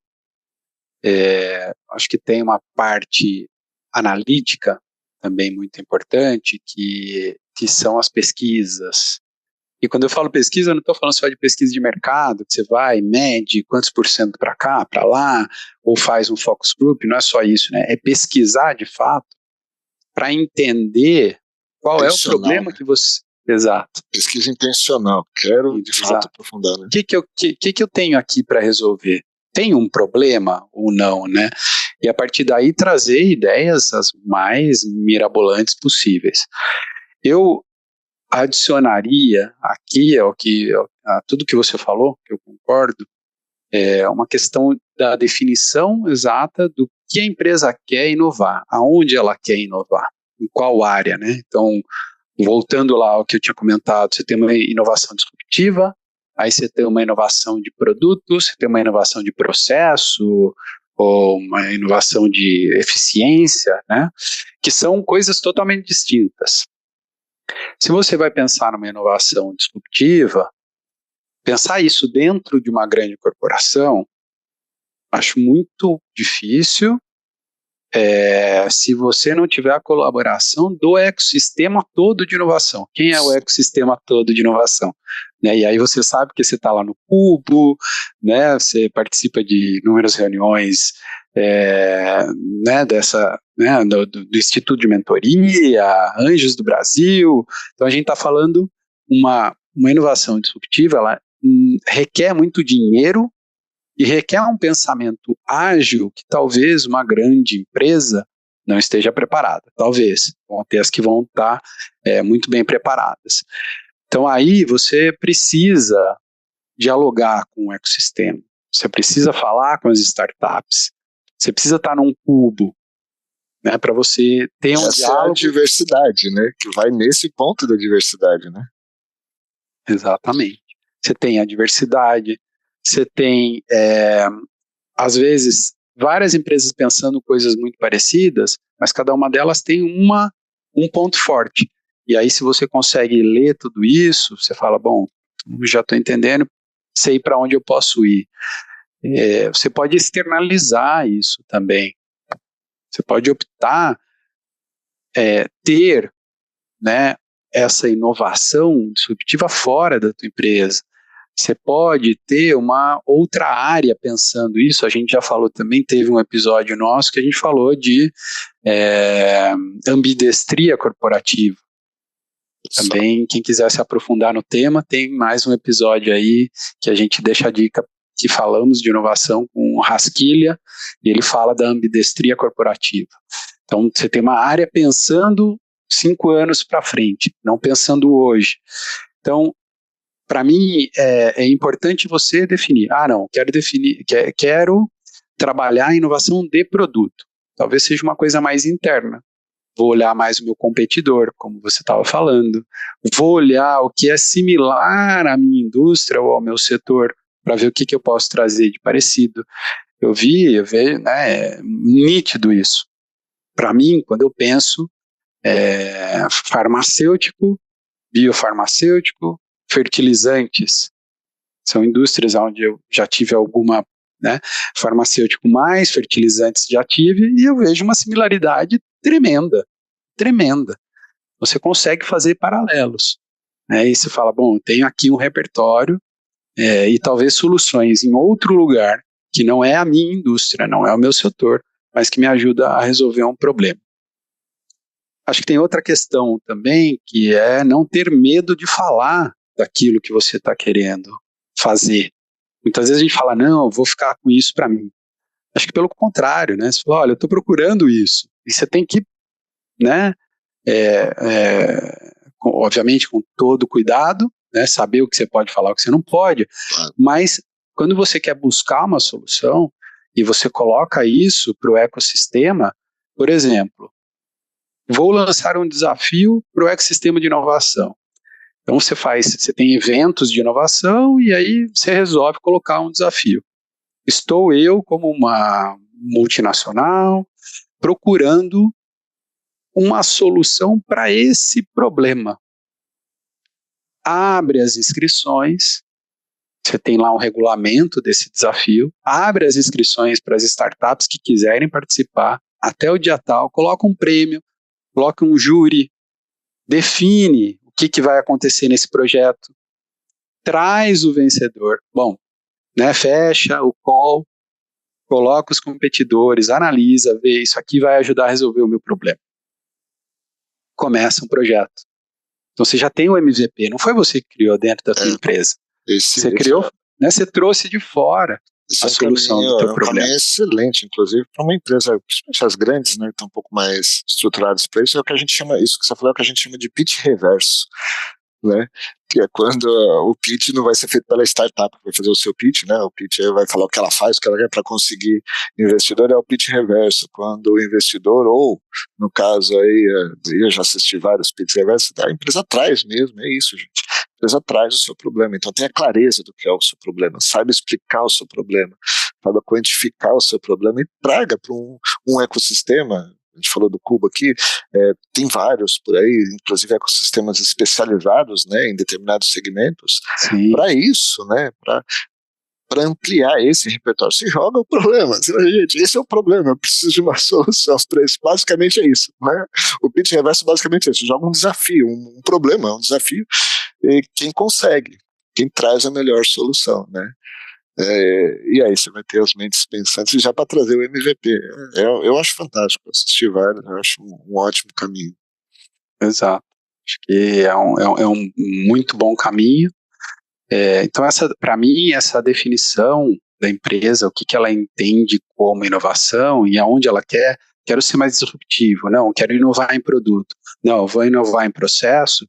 Acho que tem uma parte analítica também muito importante, que são as pesquisas. E quando eu falo pesquisa, eu não estou falando só de pesquisa de mercado, que você vai, mede quantos % para cá, para lá, ou faz um focus group, não é só isso, né? É pesquisar de fato para entender qual é o problema, né, que você... Exato. Pesquisa intencional, quero de fato aprofundar, né? O que eu tenho aqui para resolver? Tem um problema ou não, né? E a partir daí trazer ideias as mais mirabolantes possíveis. Eu adicionaria aqui a tudo que você falou, que eu concordo, é uma questão da definição exata do que a empresa quer inovar, aonde ela quer inovar, em qual área, né? Então, voltando lá ao que eu tinha comentado, você tem uma inovação disruptiva, aí você tem uma inovação de produto, você tem uma inovação de processo, ou uma inovação de eficiência, né? Que são coisas totalmente distintas. Se você vai pensar numa inovação disruptiva, pensar isso dentro de uma grande corporação, acho muito difícil, se você não tiver a colaboração do ecossistema todo de inovação. Quem é o ecossistema todo de inovação? Né? E aí você sabe que você está lá no Cubo, né? Você participa de inúmeras reuniões né, do Instituto de Mentoria, Anjos do Brasil. Então a gente está falando uma inovação disruptiva, ela requer muito dinheiro e requer um pensamento ágil que talvez uma grande empresa não esteja preparada. Talvez, vão ter as que vão estar muito bem preparadas. Então aí você precisa dialogar com o ecossistema, você precisa falar com as startups, você precisa estar num cubo, né, para você ter um diálogo. É a diversidade, né, que vai nesse ponto da diversidade, né? Exatamente. Você tem a diversidade, você tem, às vezes, várias empresas pensando coisas muito parecidas, mas cada uma delas tem um ponto forte. E aí, se você consegue ler tudo isso, você fala, bom, já estou entendendo, sei para onde eu posso ir. Você pode externalizar isso também. Você pode optar ter, né, essa inovação disruptiva fora da tua empresa. Você pode ter uma outra área pensando isso. A gente já falou também, teve um episódio nosso que a gente falou de ambidestria corporativa. Também, quem quiser se aprofundar no tema, tem mais um episódio aí que a gente deixa a dica, que falamos de inovação com o Rasquilha, e ele fala da ambidestria corporativa. Então, você tem uma área pensando 5 anos para frente, não pensando hoje. Então, para mim, é importante você definir. Não, quero trabalhar a inovação de produto. Talvez seja uma coisa mais interna. Vou olhar mais o meu competidor, como você estava falando. Vou olhar o que é similar à minha indústria ou ao meu setor, para ver o que eu posso trazer de parecido. Eu vejo, né, nítido isso. Para mim, quando eu penso farmacêutico, biofarmacêutico, fertilizantes, são indústrias onde eu já tive alguma, né, farmacêutico mais, fertilizantes já tive, e eu vejo uma similaridade tremenda. você consegue fazer paralelos, né? E você fala, bom, eu tenho aqui um repertório e talvez soluções em outro lugar, que não é a minha indústria, não é o meu setor, mas que me ajuda a resolver um problema. Acho que tem outra questão também, que é não ter medo de falar daquilo que você está querendo fazer. Muitas vezes a gente fala, não, eu vou ficar com isso para mim. Acho que pelo contrário, né? Você fala, olha, eu estou procurando isso. E você tem que, né, obviamente com todo cuidado, né, saber o que você pode falar, o que você não pode, mas quando você quer buscar uma solução e você coloca isso para o ecossistema, por exemplo, vou lançar um desafio para o ecossistema de inovação. Então você tem eventos de inovação e aí você resolve colocar um desafio. Estou eu, como uma multinacional, procurando uma solução para esse problema. Abre as inscrições, você tem lá um regulamento desse desafio, abre as inscrições para as startups que quiserem participar, até o dia tal, coloca um prêmio, coloca um júri, define o que vai acontecer nesse projeto, traz o vencedor. Bom, né, fecha o call, coloca os competidores, analisa, vê, isso aqui vai ajudar a resolver o meu problema. Começa um projeto. Então você já tem o MVP, não foi você que criou dentro da tua empresa. Você criou, né, você trouxe de fora a solução do teu problema. É excelente, inclusive, para uma empresa, principalmente as grandes, né, que estão um pouco mais estruturadas para isso, é o que a gente chama, isso que você falou, é o que a gente chama de pitch reverso, né, que é quando o pitch não vai ser feito pela startup que vai fazer o seu pitch, né, o pitch vai falar o que ela faz, o que ela quer para conseguir investidor, é o pitch reverso, quando o investidor, ou no caso aí, eu já assisti vários pitch reversos, a empresa traz mesmo, é isso, gente. A empresa traz o seu problema, então tenha clareza do que é o seu problema, saiba explicar o seu problema, saiba quantificar o seu problema e traga para um ecossistema. A gente falou do Cubo aqui, tem vários por aí, inclusive ecossistemas especializados, né, em determinados segmentos, para isso, né, para ampliar esse repertório. Você joga o problema, você fala, gente, esse é o problema, eu preciso de uma solução para isso. Basicamente é isso, né? O pitch reverso basicamente é isso, joga um desafio, um problema, um desafio, e quem consegue, quem traz a melhor solução, né? E aí você vai ter as mentes pensantes já para trazer o MVP. Eu acho fantástico assistir vários, eu acho um ótimo caminho. Exato. Acho que é um muito bom caminho. Então, para mim, essa definição da empresa, o que ela entende como inovação e aonde ela quero ser mais disruptivo, não, quero inovar em produto, não, eu vou inovar em processo.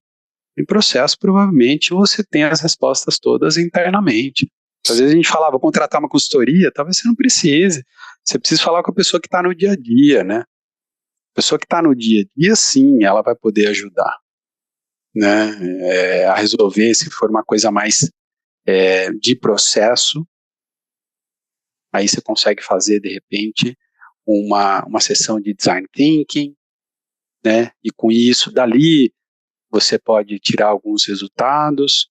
Em processo, provavelmente, você tem as respostas todas internamente. Às vezes a gente fala, vou contratar uma consultoria, talvez você não precise. Você precisa falar com a pessoa que está no dia a dia, né? A pessoa que está no dia a dia, sim, ela vai poder ajudar, né? A resolver, se for uma coisa mais de processo, aí você consegue fazer, de repente, uma sessão de design thinking, né? E com isso, dali, você pode tirar alguns resultados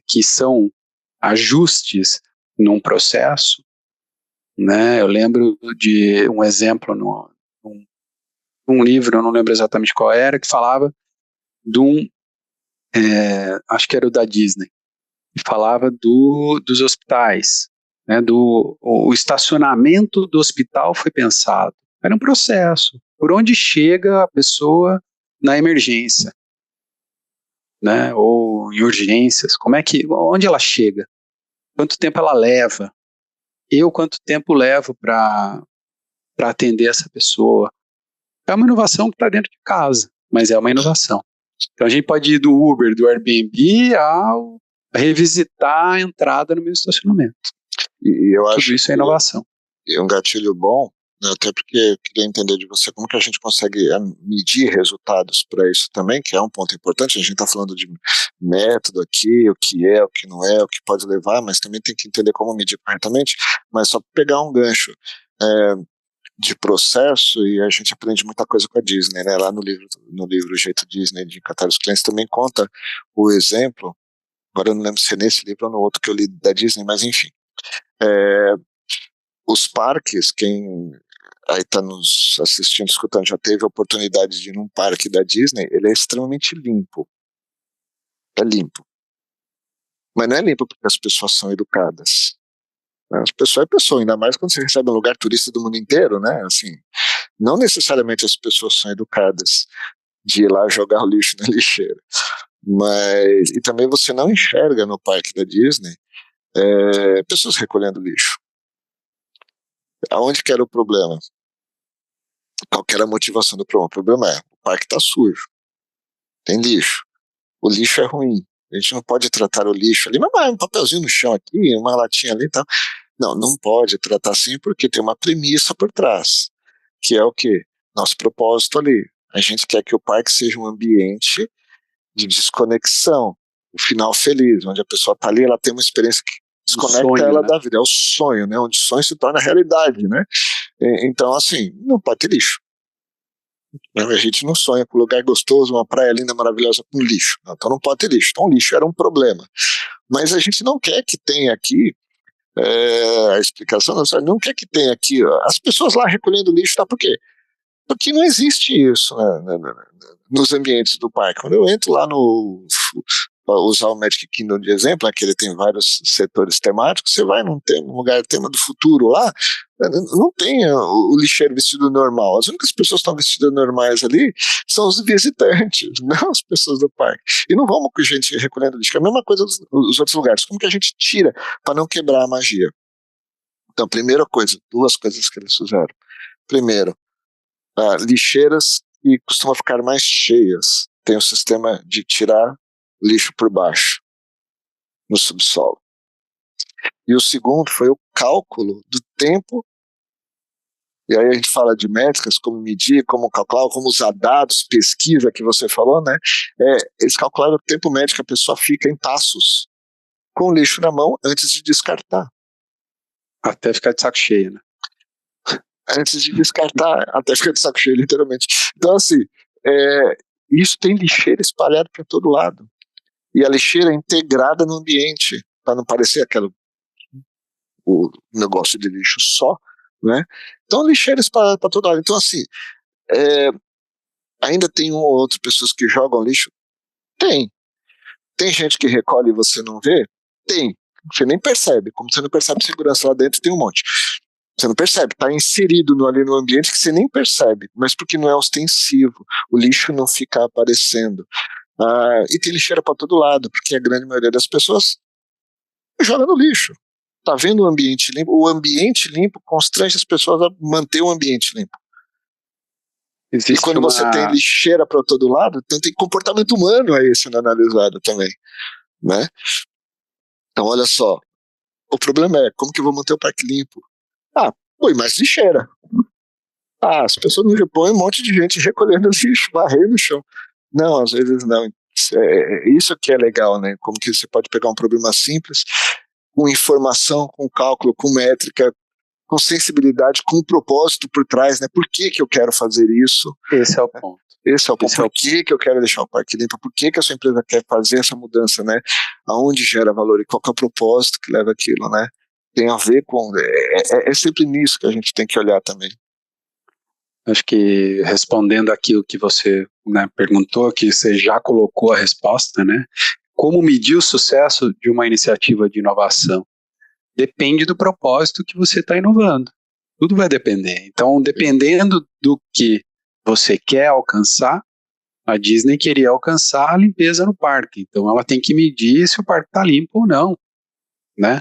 que são ajustes num processo, né? Eu lembro de um exemplo num livro, eu não lembro exatamente qual era, que falava de acho que era o da Disney, que falava dos hospitais, né? O estacionamento do hospital foi pensado, era um processo, por onde chega a pessoa na emergência, né? Ou em urgências, onde ela chega? Quanto tempo ela leva? Quanto tempo levo para atender essa pessoa? É uma inovação que está dentro de casa, mas é uma inovação. Então a gente pode ir do Uber, do Airbnb, ao revisitar a entrada no meu estacionamento. E eu acho tudo isso é inovação. É um gatilho bom, né, até porque eu queria entender de você como que a gente consegue medir resultados para isso também, que é um ponto importante. A gente está falando de método aqui, o que é, o que não é, o que pode levar, mas também tem que entender como medir corretamente. Mas só pegar um gancho de processo, e a gente aprende muita coisa com a Disney, né? Lá no livro O Jeito Disney de Encantar os Clientes também conta o exemplo. Agora eu não lembro se é nesse livro ou no outro que eu li da Disney, mas enfim. Os parques, aí está nos assistindo, escutando, já teve a oportunidade de ir num parque da Disney, ele é extremamente limpo. É limpo. Mas não é limpo porque as pessoas são educadas. As pessoas é pessoa, ainda mais quando você recebe um lugar turista do mundo inteiro, né? Assim, não necessariamente as pessoas são educadas de ir lá jogar o lixo na lixeira. Mas, e também você não enxerga no parque da Disney pessoas recolhendo lixo. Aonde que era o problema? Qual que era a motivação do problema? O problema é, o parque está sujo, tem lixo, o lixo é ruim, a gente não pode tratar o lixo ali, mas um papelzinho no chão aqui, uma latinha ali e tal. Não, não pode tratar assim porque tem uma premissa por trás, que é o quê? Nosso propósito ali. A gente quer que o parque seja um ambiente de desconexão, o final feliz, onde a pessoa está ali, ela tem uma experiência que desconecta sonho, ela, né, da vida, é o sonho, né, onde o sonho se torna realidade, né? Então, assim, não pode ter lixo. A gente não sonha com um lugar gostoso, uma praia linda, maravilhosa, com lixo. Então não pode ter lixo. Então o lixo era um problema. Mas a gente não quer que tenha aqui a explicação, não quer que tenha aqui as pessoas lá recolhendo lixo, tá? Por quê? Porque não existe isso, né, nos ambientes do parque. Quando eu entro lá para usar o Magic Kingdom de exemplo, que ele tem vários setores temáticos, você vai num lugar, tema do futuro lá, não tem o lixeiro vestido normal. As únicas pessoas que estão vestidas normais ali são os visitantes, não as pessoas do parque. E não vamos com gente recolhendo lixo. É a mesma coisa dos outros lugares. Como que a gente tira para não quebrar a magia? Então, primeira coisa, duas coisas que eles fizeram. Primeiro, lixeiras que costumam ficar mais cheias. Tem um sistema de tirar lixo por baixo, no subsolo. E o segundo foi o cálculo do tempo, e aí a gente fala de métricas, como medir, como calcular, como usar dados, pesquisa que você falou, né? Eles calcularam o tempo médio que a pessoa fica em passos, com o lixo na mão, antes de descartar. Até ficar de saco cheio, né? Antes de descartar, até ficar de saco cheio, literalmente. Então, assim, isso tem lixeira espalhada para todo lado. E a lixeira é integrada no ambiente, para não parecer o negócio de lixo só, né? Então, a lixeira espalhada para todo lado. Então, assim, ainda tem uma ou outra pessoas que jogam lixo? Tem. Tem gente que recolhe e você não vê? Tem. Você nem percebe. Como você não percebe segurança lá dentro, tem um monte. Você não percebe, está inserido ali no ambiente que você nem percebe, mas porque não é ostensivo, o lixo não fica aparecendo. E tem lixeira para todo lado, porque a grande maioria das pessoas joga no lixo. Está vendo o ambiente limpo? O ambiente limpo constrange as pessoas a manter o ambiente limpo. Existe e quando você tem lixeira para todo lado, então tem comportamento humano aí sendo analisado também, né? Então, olha só, o problema é, como que eu vou manter o parque limpo? Põe mais lixeira. As pessoas no Japão, um monte de gente recolhendo lixo, varrendo no chão. Não, às vezes não. Isso que é legal, né? Como que você pode pegar um problema simples, com informação, com cálculo, com métrica, com sensibilidade, com um propósito por trás, né? Por que eu quero fazer isso? Esse é o ponto. Esse é o ponto. Por que eu quero deixar o parque limpo? Por que a sua empresa quer fazer essa mudança, né? Aonde gera valor e qual é o propósito que leva aquilo, né? Tem a ver com... É sempre nisso que a gente tem que olhar também. Acho que respondendo aquilo que você, né, perguntou, que você já colocou a resposta, né? Como medir o sucesso de uma iniciativa de inovação? Depende do propósito que você está inovando. Tudo vai depender. Então, dependendo do que você quer alcançar, a Disney queria alcançar a limpeza no parque. Então, ela tem que medir se o parque está limpo ou não, né?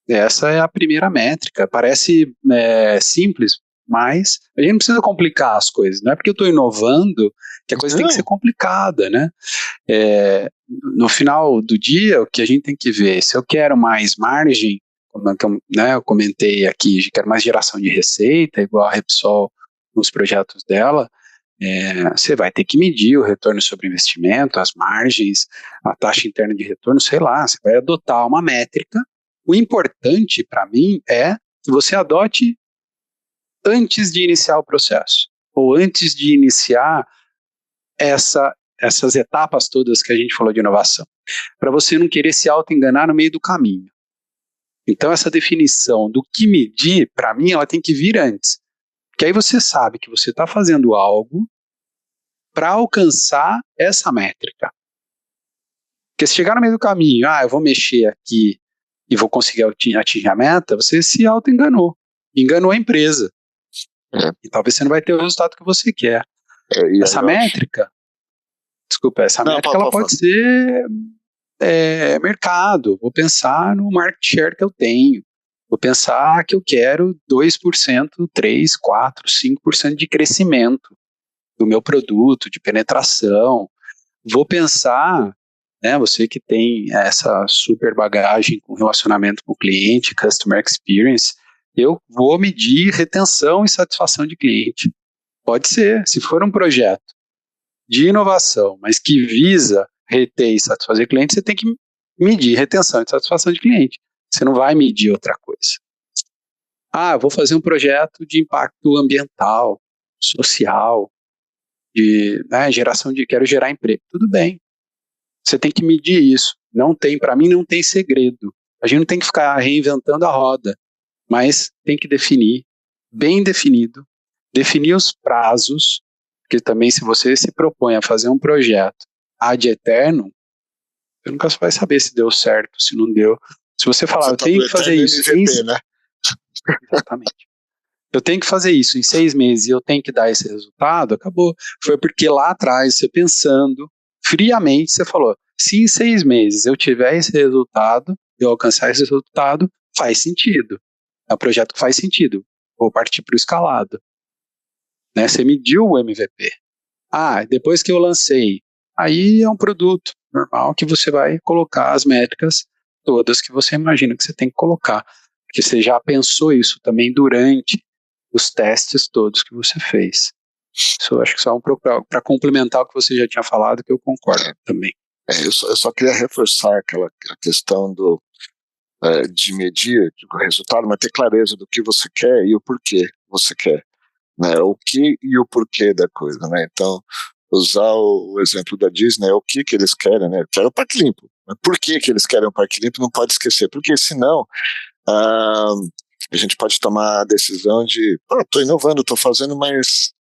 Essa é a primeira métrica. Parece simples, mas a gente não precisa complicar as coisas. Não é porque eu estou inovando que a coisa tem que ser complicada, né? No final do dia, o que a gente tem que ver, se eu quero mais margem, como eu comentei aqui, quero mais geração de receita, igual a Repsol nos projetos dela, você vai ter que medir o retorno sobre investimento, as margens, a taxa interna de retorno, sei lá, você vai adotar uma métrica. O importante para mim é que você adote antes de iniciar o processo, ou antes de iniciar essas etapas todas que a gente falou de inovação, para você não querer se auto-enganar no meio do caminho. Então, essa definição do que medir, para mim, ela tem que vir antes. Porque aí você sabe que você está fazendo algo para alcançar essa métrica. Porque se chegar no meio do caminho, eu vou mexer aqui e vou conseguir atingir a meta, você se auto-enganou. Enganou a empresa. E talvez você não vai ter o resultado que você quer. Essa métrica, ela pode ser mercado. Vou pensar no market share que eu tenho. Vou pensar que eu quero 2%, 3%, 4%, 5% de crescimento do meu produto, de penetração. Vou pensar, né, você que tem essa super bagagem com relacionamento com o cliente, customer experience, eu vou medir retenção e satisfação de cliente. Pode ser, se for um projeto de inovação, mas que visa reter e satisfazer cliente, você tem que medir retenção e satisfação de cliente. Você não vai medir outra coisa. Vou fazer um projeto de impacto ambiental, social, de quero gerar emprego. Tudo bem. Você tem que medir isso. Para mim não tem segredo. A gente não tem que ficar reinventando a roda, mas tem que definir, bem definido, definir os prazos, porque também se você se propõe a fazer um projeto ad eterno, você nunca vai saber se deu certo, se não deu. Se você falar, eu tenho que fazer isso... MVP, né? Exatamente. Eu tenho que fazer isso em 6 meses e eu tenho que dar esse resultado, acabou. Foi porque lá atrás, você pensando friamente, você falou, se em 6 meses eu tiver esse resultado, eu alcançar esse resultado, faz sentido. É um projeto que faz sentido. Vou partir para o escalado. Né? Você mediu o MVP. Depois que eu lancei, aí é um produto normal que você vai colocar as métricas todas que você imagina que você tem que colocar. Porque você já pensou isso também durante os testes todos que você fez. Isso eu acho que só para complementar o que você já tinha falado, que eu concordo também. Eu só queria reforçar aquela questão de medir o resultado, mas ter clareza do que você quer e o porquê você quer, né? O que e o porquê da coisa, né? Então, usar o exemplo da Disney, o que eles querem, né? Querem o Parque Limpo. Mas por que eles querem o Parque Limpo? Não pode esquecer, porque senão a gente pode tomar a decisão de, estou inovando, estou fazendo, mas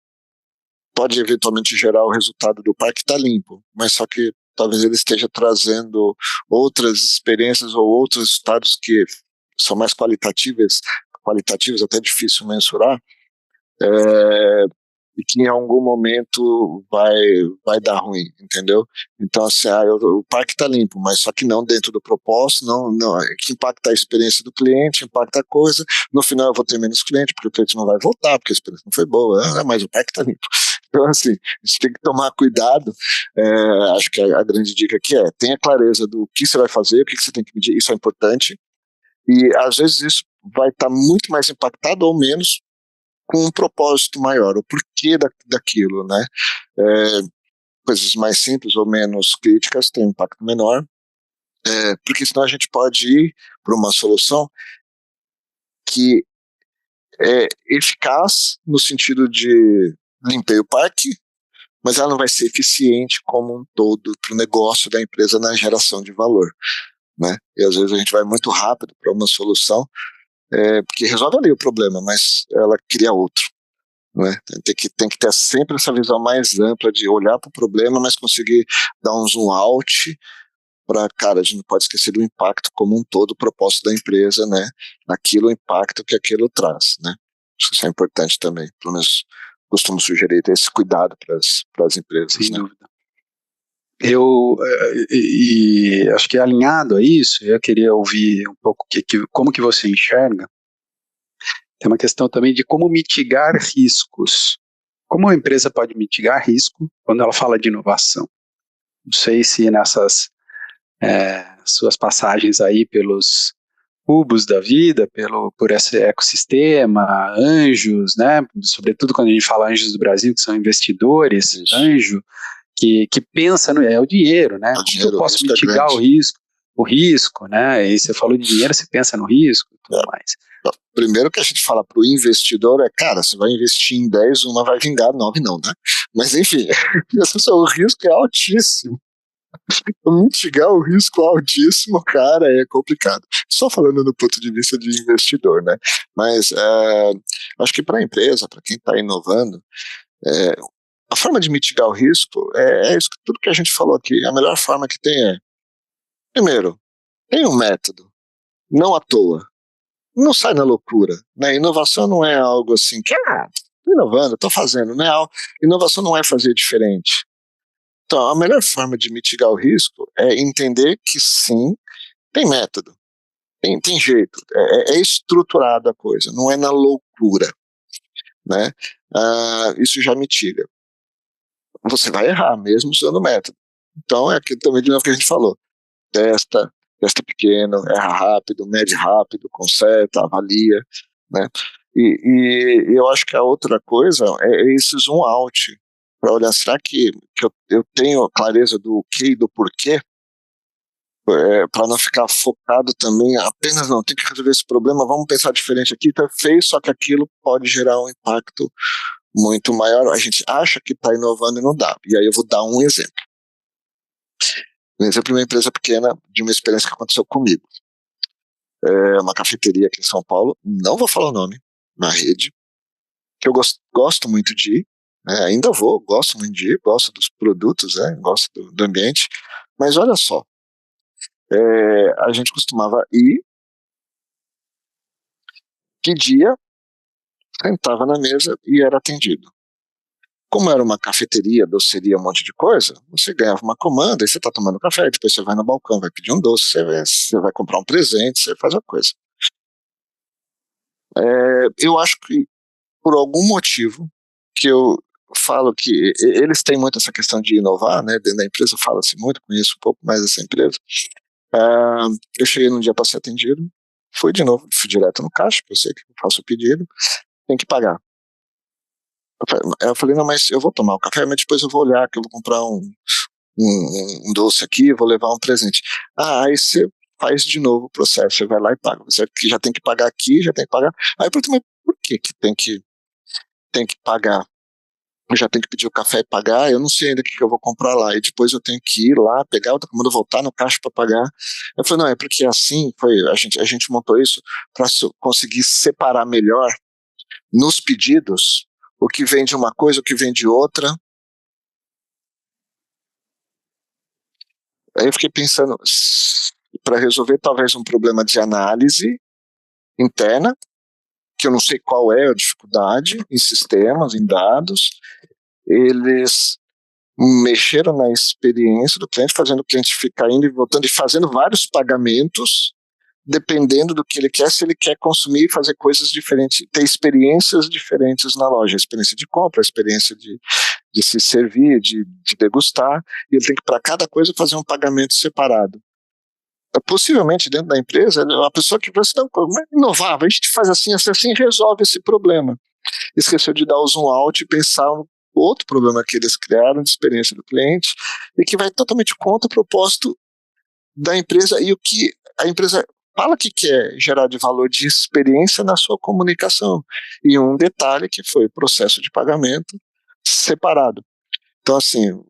pode eventualmente gerar o resultado do parque estar limpo, mas só que talvez ele esteja trazendo outras experiências ou outros resultados que são mais qualitativos, até difícil mensurar, e que em algum momento vai dar ruim, entendeu? Então, assim, o parque está limpo, mas só que não dentro do propósito, não, que impacta a experiência do cliente, impacta a coisa, no final eu vou ter menos cliente, porque o cliente não vai voltar, porque a experiência não foi boa, mas o parque está limpo. Então, assim, a gente tem que tomar cuidado, acho que a grande dica aqui tenha clareza do que você vai fazer, o que você tem que medir, isso é importante, e às vezes isso vai estar muito mais impactado ou menos com um propósito maior, o porquê daquilo, né? Coisas mais simples ou menos críticas têm um impacto menor, porque senão a gente pode ir para uma solução que é eficaz no sentido de limpei o parque, mas ela não vai ser eficiente como um todo para o negócio da empresa na geração de valor, né? E às vezes a gente vai muito rápido para uma solução, porque resolve ali o problema, mas ela cria outro, né? Tem que ter sempre essa visão mais ampla de olhar para o problema, mas conseguir dar um zoom out para, cara, a gente não pode esquecer do impacto como um todo, o propósito da empresa, né? Aquilo, o impacto que aquilo traz, né? Isso é importante também, pelo menos costumo sugerir ter esse cuidado para as empresas. Sem dúvida. E acho que alinhado a isso, eu queria ouvir um pouco como que você enxerga. Tem uma questão também de como mitigar riscos. Como a empresa pode mitigar risco quando ela fala de inovação? Não sei se nessas suas passagens aí pelos cubos da vida, por esse ecossistema, anjos, né? Sobretudo quando a gente fala anjos do Brasil, que são investidores, isso. Anjo, que pensa o dinheiro, né? Como eu posso mitigar o risco, né? E você falou de dinheiro, você pensa no risco e tudo mais. Primeiro que a gente fala para o investidor cara, você vai investir em 10, uma vai vingar, 9 não, né? Mas enfim, o risco é altíssimo. Mitigar o risco altíssimo, cara, é complicado. Só falando no ponto de vista de investidor, né? Mas acho que para a empresa, para quem está inovando, a forma de mitigar o risco é isso, tudo que a gente falou aqui. A melhor forma que tem primeiro, tem um método, não à toa. Não sai na loucura, né? Inovação não é algo assim que, tô inovando, tô fazendo, né? Inovação não é fazer diferente. Então, a melhor forma de mitigar o risco é entender que sim, tem método, tem jeito, é estruturada a coisa, não é na loucura, né? Isso já mitiga. Você vai errar mesmo usando método. Então, é aquilo também de novo que a gente falou. Testa pequeno, erra rápido, mede rápido, conserta, avalia, né? E eu acho que a outra coisa é esse zoom out, para olhar, será que eu tenho clareza do que e do porquê, para não ficar focado também apenas, não, tem que resolver esse problema, vamos pensar diferente aqui, tá feio, só que aquilo pode gerar um impacto muito maior, a gente acha que está inovando e não dá, e aí eu vou dar um exemplo. Um exemplo de uma empresa pequena, de uma experiência que aconteceu comigo. Uma cafeteria aqui em São Paulo, não vou falar o nome, na rede, que eu gosto muito de ir, ainda gosto muito de ir, gosto dos produtos, gosto do ambiente, mas olha só, a gente costumava ir, pedia, sentava na mesa e era atendido. Como era uma cafeteria, doceria, um monte de coisa, você ganhava uma comanda e você está tomando café, depois você vai no balcão, vai pedir um doce, você vai comprar um presente, você faz a coisa. Eu acho que por algum motivo que eu falo que eles têm muito essa questão de inovar, né? Dentro da empresa fala-se muito, conheço um pouco mais dessa empresa. Eu cheguei num dia para ser atendido, fui de novo, fui direto no caixa, porque eu sei que eu faço o pedido, tem que pagar. Eu falei, não, mas eu vou tomar o café, mas depois eu vou olhar que eu vou comprar um doce aqui, vou levar um presente. Aí você faz de novo o processo, você vai lá e paga. Você já tem que pagar aqui, já tem que pagar. Aí eu pergunto, mas por que tem que pagar? Eu já tenho que pedir o café e pagar, eu não sei ainda o que eu vou comprar lá, e depois eu tenho que ir lá, pegar, quando eu voltar no caixa para pagar. Eu falei, não, é porque assim, a gente montou isso para conseguir separar melhor nos pedidos o que vem de uma coisa, o que vem de outra. Aí eu fiquei pensando, para resolver talvez um problema de análise interna, que eu não sei qual é a dificuldade em sistemas, em dados, eles mexeram na experiência do cliente, fazendo o cliente ficar indo e voltando e fazendo vários pagamentos, dependendo do que ele quer, se ele quer consumir e fazer coisas diferentes, ter experiências diferentes na loja, a experiência de compra, a experiência de se servir, de degustar, e ele tem que, para cada coisa, fazer um pagamento separado. Possivelmente, dentro da empresa, a pessoa que vai se dar inovar, a gente faz assim, assim, assim, resolve esse problema. Esqueceu de dar o zoom out e pensar no outro problema que eles criaram de experiência do cliente e que vai totalmente contra o propósito da empresa e o que a empresa fala que quer gerar de valor de experiência na sua comunicação. E um detalhe que foi o processo de pagamento separado. Então, assim,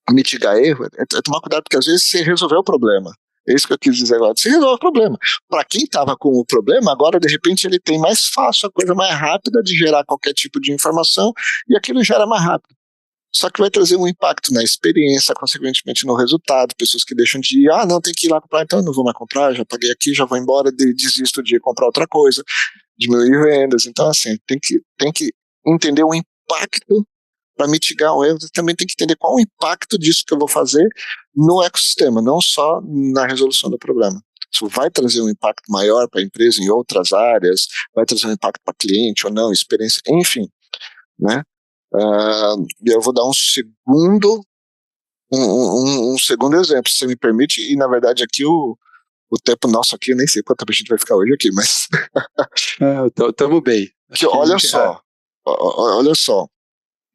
mitigar erro é tomar cuidado, porque às vezes você resolveu o problema. É isso que eu quis dizer agora. Você resolve o problema. Para quem estava com o problema, agora de repente ele tem mais fácil, a coisa mais rápida de gerar qualquer tipo de informação e aquilo gera mais rápido. Só que vai trazer um impacto na experiência, consequentemente no resultado. Pessoas que deixam de ir, não, tem que ir lá comprar, então eu não vou mais comprar, já paguei aqui, já vou embora, desisto de comprar outra coisa, diminuir vendas. Então, assim, tem que entender o impacto para mitigar o erro, você também tem que entender qual o impacto disso que eu vou fazer no ecossistema, não só na resolução do problema. Isso vai trazer um impacto maior para a empresa em outras áreas, vai trazer um impacto para cliente ou não, experiência, enfim, né? E eu vou dar um segundo exemplo, se você me permite, e na verdade aqui o tempo nosso aqui, eu nem sei quanto tempo a gente vai ficar hoje aqui, mas... Tamo bem. Olha só,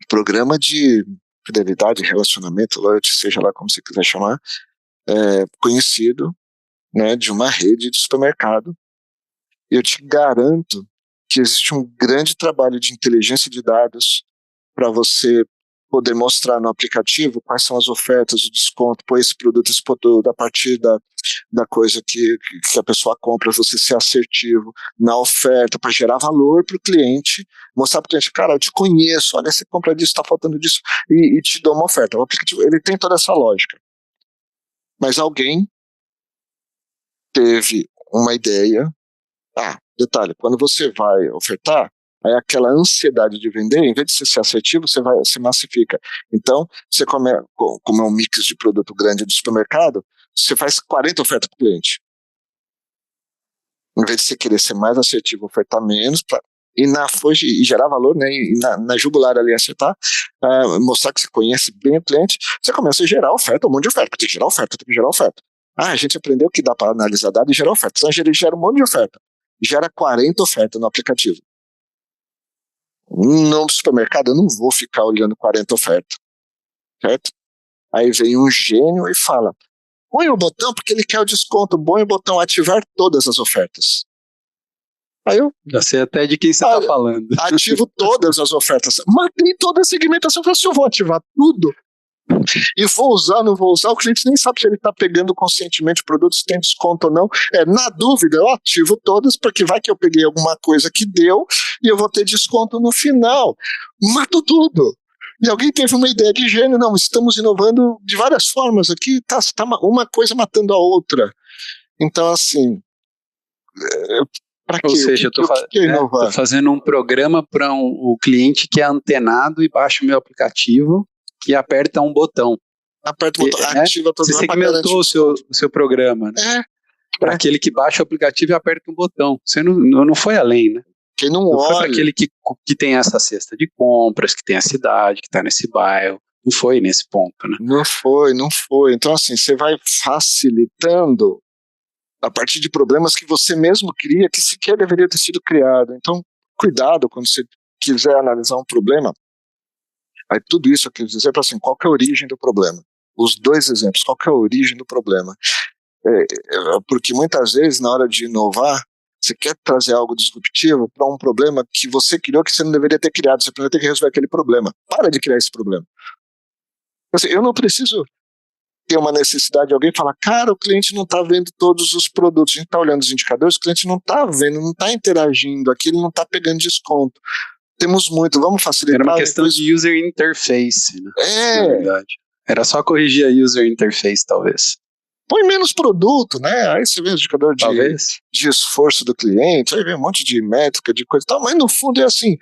programa de fidelidade, relacionamento, loyalty, seja lá como você quiser chamar, conhecido, né, de uma rede de supermercado. Eu te garanto que existe um grande trabalho de inteligência de dados para você poder mostrar no aplicativo quais são as ofertas, o desconto, pôr esse produto a partir da coisa que a pessoa compra, você ser assertivo na oferta para gerar valor para o cliente, mostrar para o cliente, cara, eu te conheço, olha, você compra disso, está faltando disso, e te dou uma oferta. O aplicativo, ele tem toda essa lógica. Mas alguém teve uma ideia. Detalhe, quando você vai ofertar, aí aquela ansiedade de vender, em vez de você ser assertivo, você massifica. Então, você como é um mix de produto grande do supermercado, você faz 40 ofertas para o cliente. Em vez de você querer ser mais assertivo, ofertar menos, e gerar valor, né, e na jugular ali acertar, mostrar que você conhece bem o cliente, você começa a gerar oferta, um monte de oferta, tem que gerar oferta. A gente aprendeu que dá para analisar dados e gerar oferta, então ele gera um monte de oferta, gera 40 ofertas no aplicativo. No supermercado eu não vou ficar olhando 40 ofertas, certo? Aí vem um gênio e fala, põe o botão porque ele quer o desconto, põe o botão ativar todas as ofertas. Aí eu já sei até de quem você está falando. Ativo todas as ofertas, matei toda a segmentação, se eu vou ativar tudo e vou usar, não vou usar, o cliente nem sabe se ele está pegando conscientemente produtos, se tem desconto ou não. Na dúvida, eu ativo todas, porque vai que eu peguei alguma coisa que deu e eu vou ter desconto no final. Mato tudo. E alguém teve uma ideia de gênio, não, estamos inovando de várias formas aqui, tá uma coisa matando a outra. Então, assim, para quê? Ou seja, eu estou fazendo um programa para o cliente que é antenado e baixa o meu aplicativo e aperta um botão. Aperta o botão, ativa todo. Você segmentou o seu programa, né? Para aquele que baixa o aplicativo e aperta um botão. Você não foi além, né? Quem não foi olha. Para aquele que tem essa cesta de compras, que tem a cidade, que está nesse bairro. Não foi nesse ponto, né? Não foi. Então, assim, você vai facilitando a partir de problemas que você mesmo cria, que sequer deveria ter sido criado. Então, cuidado quando você quiser analisar um problema. Aí tudo isso eu quis dizer para assim, qual que é a origem do problema? Os dois exemplos, qual que é a origem do problema? Porque muitas vezes, na hora de inovar, você quer trazer algo disruptivo para um problema que você criou que você não deveria ter criado, você deveria ter que resolver aquele problema. Para de criar esse problema. Assim, eu não preciso ter uma necessidade de alguém falar, cara, o cliente não está vendo todos os produtos, a gente está olhando os indicadores, o cliente não está vendo, não está interagindo, aqui ele não está pegando desconto. Temos muito, vamos facilitar. Era uma questão de user interface, né? Na verdade. Era só corrigir a user interface, talvez. Põe menos produto, né? Aí você vê o indicador de esforço do cliente, aí vem um monte de métrica, de coisa e tal, mas no fundo é assim,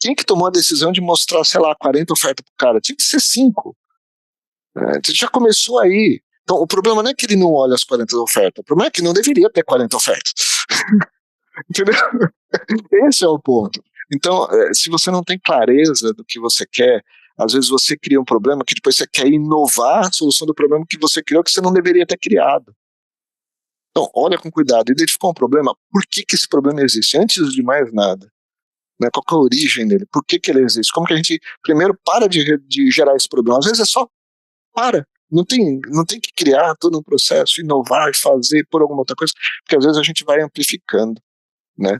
quem que tomou a decisão de mostrar, sei lá, 40 ofertas pro cara? Tinha que ser 5. Já começou aí. Então, o problema não é que ele não olha as 40 ofertas, o problema é que não deveria ter 40 ofertas. Entendeu? Esse é o ponto. Então, se você não tem clareza do que você quer, às vezes você cria um problema que depois você quer inovar a solução do problema que você criou que você não deveria ter criado. Então, olha com cuidado, identificou um problema, por que esse problema existe? Antes de mais nada, né, qual que é a origem dele? Por que ele existe? Como que a gente, primeiro, para de gerar esse problema? Às vezes é só para. Não tem que criar todo um processo, inovar, fazer, por alguma outra coisa, porque às vezes a gente vai amplificando, né?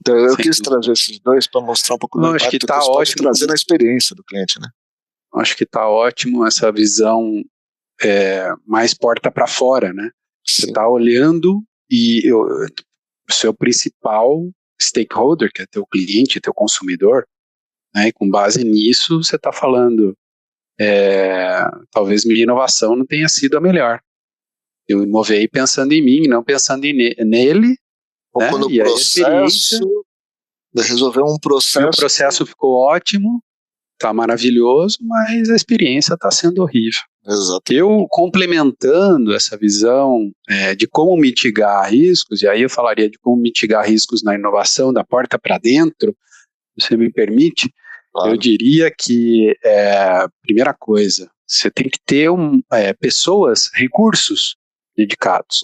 Então eu quis trazer esses dois para mostrar um pouco do impacto que isso pode trazer na experiência do cliente, né? Acho que está ótimo essa visão mais porta para fora, né? Sim. Você está olhando e o seu principal stakeholder, que é teu cliente, teu consumidor, né? E com base nisso você está falando talvez minha inovação não tenha sido a melhor. Eu inovei pensando em mim, não pensando nele. Ou quando o processo de resolver um processo. O processo ficou ótimo, está maravilhoso, mas a experiência está sendo horrível. Exato. Eu complementando essa visão de como mitigar riscos, e aí eu falaria de como mitigar riscos na inovação da porta para dentro, se você me permite, claro. Eu diria que, primeira coisa, você tem que ter pessoas, recursos dedicados,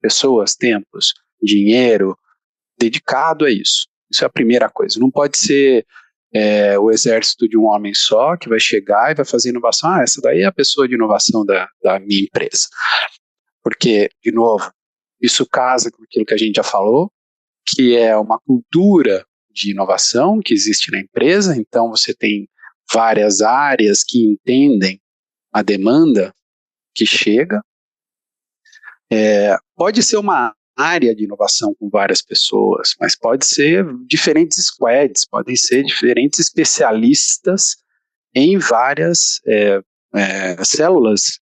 pessoas, tempos, dinheiro dedicado a isso. Isso é a primeira coisa. Não pode ser o exército de um homem só que vai chegar e vai fazer inovação. Essa daí é a pessoa de inovação da minha empresa. Porque, de novo, isso casa com aquilo que a gente já falou, que é uma cultura de inovação que existe na empresa. Então você tem várias áreas que entendem a demanda que chega. Pode ser uma área de inovação com várias pessoas, mas pode ser diferentes squads, podem ser diferentes especialistas em várias células,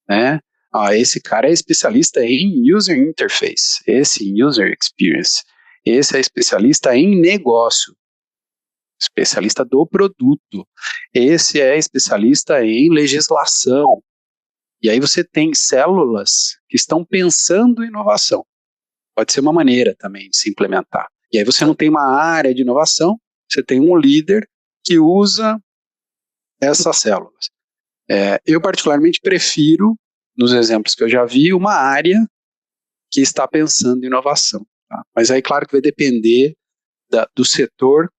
né? Esse cara é especialista em user interface, esse em user experience, esse é especialista em negócio, especialista do produto, esse é especialista em legislação. E aí você tem células que estão pensando em inovação. Pode ser uma maneira também de se implementar. E aí você não tem uma área de inovação, você tem um líder que usa essas células. Eu particularmente prefiro, nos exemplos que eu já vi, uma área que está pensando em inovação. Tá? Mas aí, claro que vai depender do setor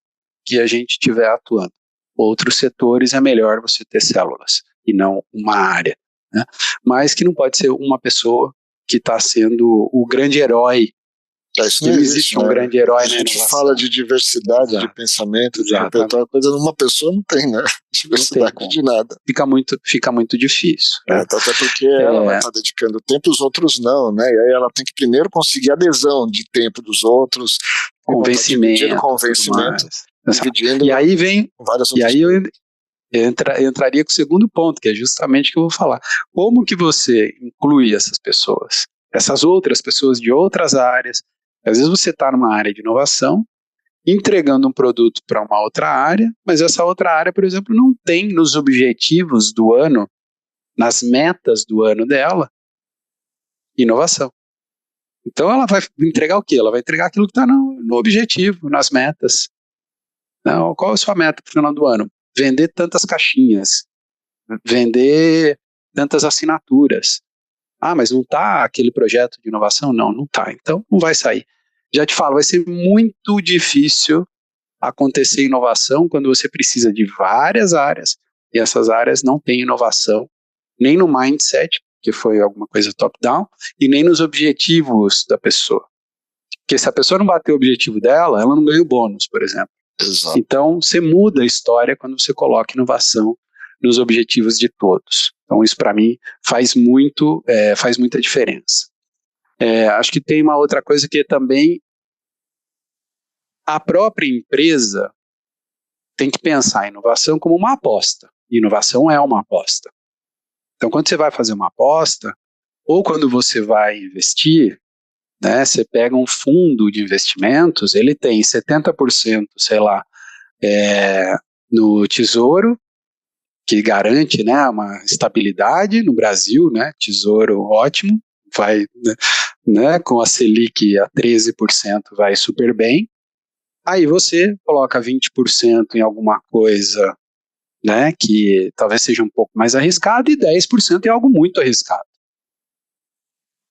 que a gente estiver atuando. Outros setores é melhor você ter células e não uma área. Né? Mas que não pode ser uma pessoa que está sendo o grande herói. Isso não existe um grande herói na inovação. A gente fala de diversidade de pensamento, de repertório, coisa numa pessoa não tem, né? Diversidade não tem de nada. Fica muito difícil. Né? Até porque ela vai estar dedicando tempo, os outros não, né? E aí ela tem que primeiro conseguir adesão de tempo dos outros, convencimento, dividindo e aí vem várias outras e aí eu entraria com o segundo ponto, que é justamente o que eu vou falar. Como que você inclui essas pessoas? Essas outras pessoas de outras áreas. Às vezes você está numa área de inovação, entregando um produto para uma outra área, mas essa outra área, por exemplo, não tem nos objetivos do ano, nas metas do ano dela, inovação. Então ela vai entregar o quê? Ela vai entregar aquilo que está no objetivo, nas metas. Não, qual é a sua meta para o final do ano? Vender tantas caixinhas, vender tantas assinaturas. Mas não está aquele projeto de inovação? Não está. Então não vai sair. Já te falo, vai ser muito difícil acontecer inovação quando você precisa de várias áreas e essas áreas não têm inovação, nem no mindset, que foi alguma coisa top-down, e nem nos objetivos da pessoa. Porque se a pessoa não bater o objetivo dela, ela não ganha o bônus, por exemplo. Exato. Então, você muda a história quando você coloca inovação nos objetivos de todos. Então, isso para mim faz muita diferença. Acho que tem uma outra coisa que também a própria empresa tem que pensar a inovação como uma aposta. Inovação é uma aposta. Então, quando você vai fazer uma aposta, ou quando você vai investir, né, você pega um fundo de investimentos, ele tem 70%, sei lá, no Tesouro, que garante, né, uma estabilidade no Brasil, né, Tesouro ótimo, vai, né, com a Selic a 13% vai super bem. Aí você coloca 20% em alguma coisa, né, que talvez seja um pouco mais arriscado, e 10% em algo muito arriscado.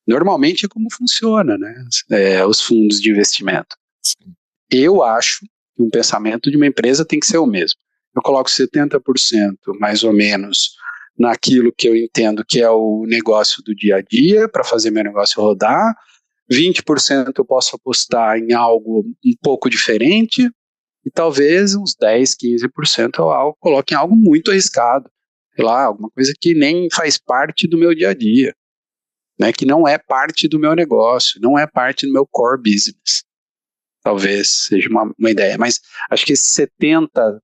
Normalmente é como funciona, né, os fundos de investimento. Sim. Eu acho que um pensamento de uma empresa tem que ser o mesmo. Eu coloco 70% mais ou menos naquilo que eu entendo que é o negócio do dia a dia, para fazer meu negócio rodar. 20% eu posso apostar em algo um pouco diferente, e talvez uns 10, 15% eu coloque em algo muito arriscado. Sei lá, alguma coisa que nem faz parte do meu dia a dia, né, que não é parte do meu negócio, não é parte do meu core business. Talvez seja uma ideia, mas acho que 70,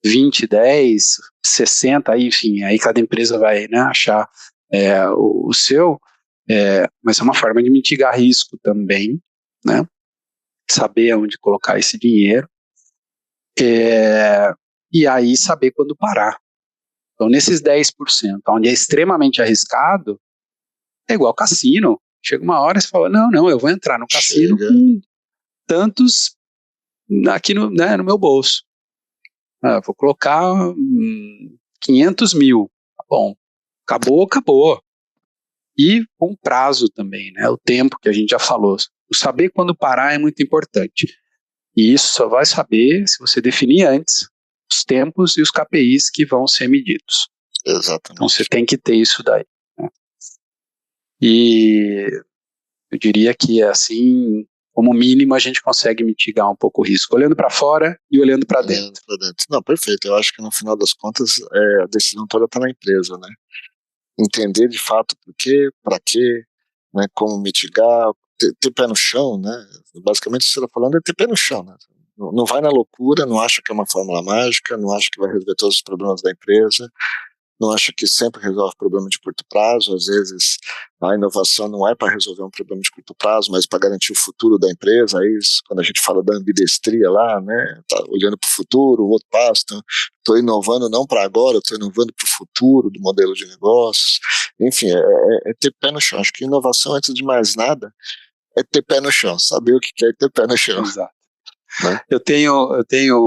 20, 10, 60, enfim, aí cada empresa vai, né, achar o seu, mas é uma forma de mitigar risco também, né, saber onde colocar esse dinheiro, e aí saber quando parar. Então, nesses 10%, onde é extremamente arriscado, é igual cassino. Chega uma hora e você fala, não, eu vou entrar no cassino com tantos aqui no meu bolso. Vou colocar 500 mil. Tá bom. Acabou. E com prazo também, né? O tempo que a gente já falou. O saber quando parar é muito importante. E isso só vai saber se você definir antes os tempos e os KPIs que vão ser medidos. Exatamente. Então você tem que ter isso daí. Né? E eu diria que assim, como mínimo a gente consegue mitigar um pouco o risco, olhando para fora e olhando para dentro. Não, perfeito. Eu acho que no final das contas a decisão toda está na empresa, né? Entender de fato por quê, para quê, né? Como mitigar, ter pé no chão, né? Basicamente o que você está falando é ter pé no chão, né? Não vai na loucura, não acha que é uma fórmula mágica, não acha que vai resolver todos os problemas da empresa, não acha que sempre resolve problema de curto prazo. Às vezes a inovação não é para resolver um problema de curto prazo, mas para garantir o futuro da empresa. Aí quando a gente fala da ambidestria lá, né, tá olhando para o futuro, o outro passo, estou inovando não para agora, estou inovando para o futuro do modelo de negócios. Enfim, é ter pé no chão. Acho que inovação, antes de mais nada, é ter pé no chão, saber o que quer e ter pé no chão. Exato. Né? Eu tenho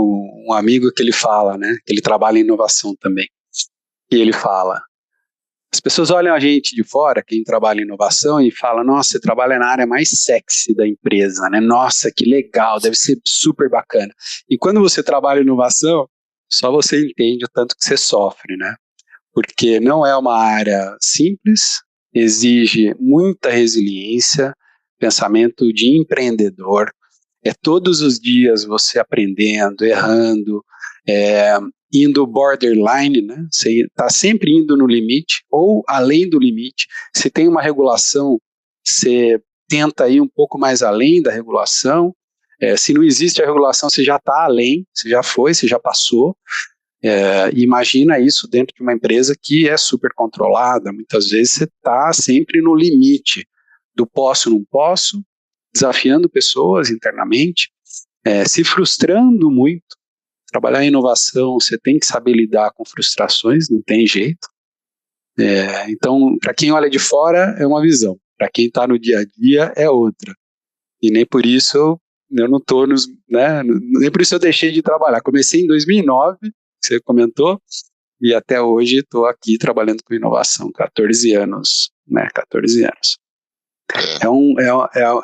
um amigo que ele fala, né, que ele trabalha em inovação também, e ele fala, as pessoas olham a gente de fora, quem trabalha em inovação, e falam, nossa, você trabalha na área mais sexy da empresa, né? Nossa, que legal, deve ser super bacana. E quando você trabalha em inovação, só você entende o tanto que você sofre, né? Porque não é uma área simples, exige muita resiliência, pensamento de empreendedor, é todos os dias você aprendendo, errando, indo borderline, né? Você está sempre indo no limite ou além do limite. Se tem uma regulação, você tenta ir um pouco mais além da regulação. Se não existe a regulação, você já está além, você já foi, você já passou. Imagina isso dentro de uma empresa que é super controlada. Muitas vezes você está sempre no limite do posso, não posso, desafiando pessoas internamente, se frustrando muito. Trabalhar em inovação, você tem que saber lidar com frustrações, não tem jeito. Então, para quem olha de fora, é uma visão. Para quem está no dia a dia, é outra. E nem por isso eu não estou nem por isso eu deixei de trabalhar. Comecei em 2009, você comentou, e até hoje estou aqui trabalhando com inovação, 14 anos, né? 14 anos.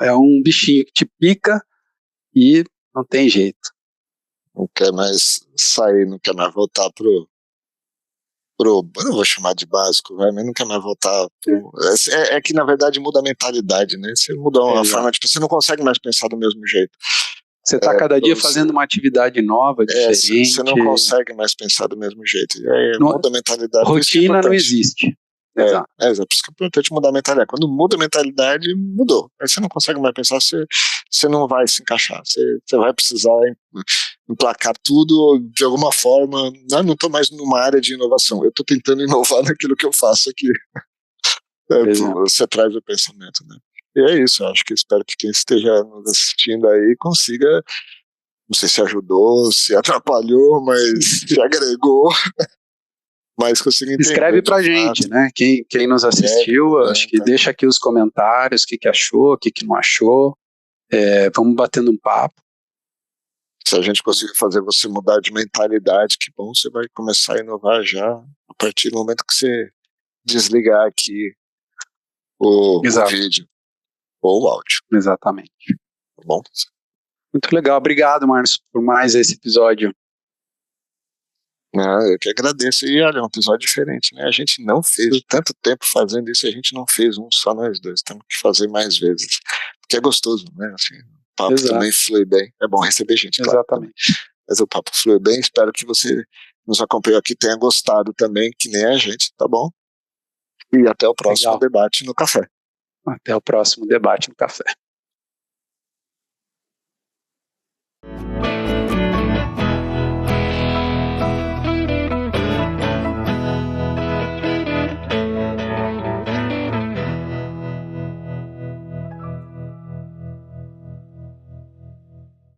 É um bichinho que te pica e não tem jeito. Não quer mais sair, não quer mais voltar pro eu não vou chamar de básico, mas não quer mais voltar é que na verdade muda a mentalidade, né? Você muda a forma, tipo, você não consegue mais pensar do mesmo jeito. Você está cada dia fazendo uma atividade nova, diferente. Você não consegue mais pensar do mesmo jeito. E aí muda a mentalidade. Rotina não existe. Exato. Por isso que é importante mudar a mentalidade. Quando muda a mentalidade, mudou. Aí você não consegue mais pensar, você não vai se encaixar. Você vai precisar emplacar tudo de alguma forma. Não estou mais numa área de inovação. Eu estou tentando inovar naquilo que eu faço aqui. Você traz o pensamento, né? E é isso. Eu acho que espero que quem esteja nos assistindo aí consiga, não sei se ajudou, se atrapalhou, mas se agregou. Mas consigo entender. Escreve pra gente, né? Quem nos assistiu, acho que deixa aqui os comentários, o que achou, o que não achou. Vamos batendo um papo. Se a gente conseguir fazer você mudar de mentalidade, que bom, você vai começar a inovar já a partir do momento que você desligar aqui o vídeo ou o áudio. Exatamente. Tá bom? Muito legal. Obrigado, Márcio, por mais esse episódio. Eu que agradeço. E olha, é um episódio diferente, né? A gente não fez tanto tempo fazendo isso, a gente não fez um só nós dois. Temos que fazer mais vezes. Porque é gostoso, né? Assim, o papo também flui bem. É bom receber gente, claro. Exatamente. Mas o papo flui bem. Espero que você nos acompanhou aqui, tenha gostado também, que nem a gente, tá bom? E até o próximo debate no café. Até o próximo debate no café.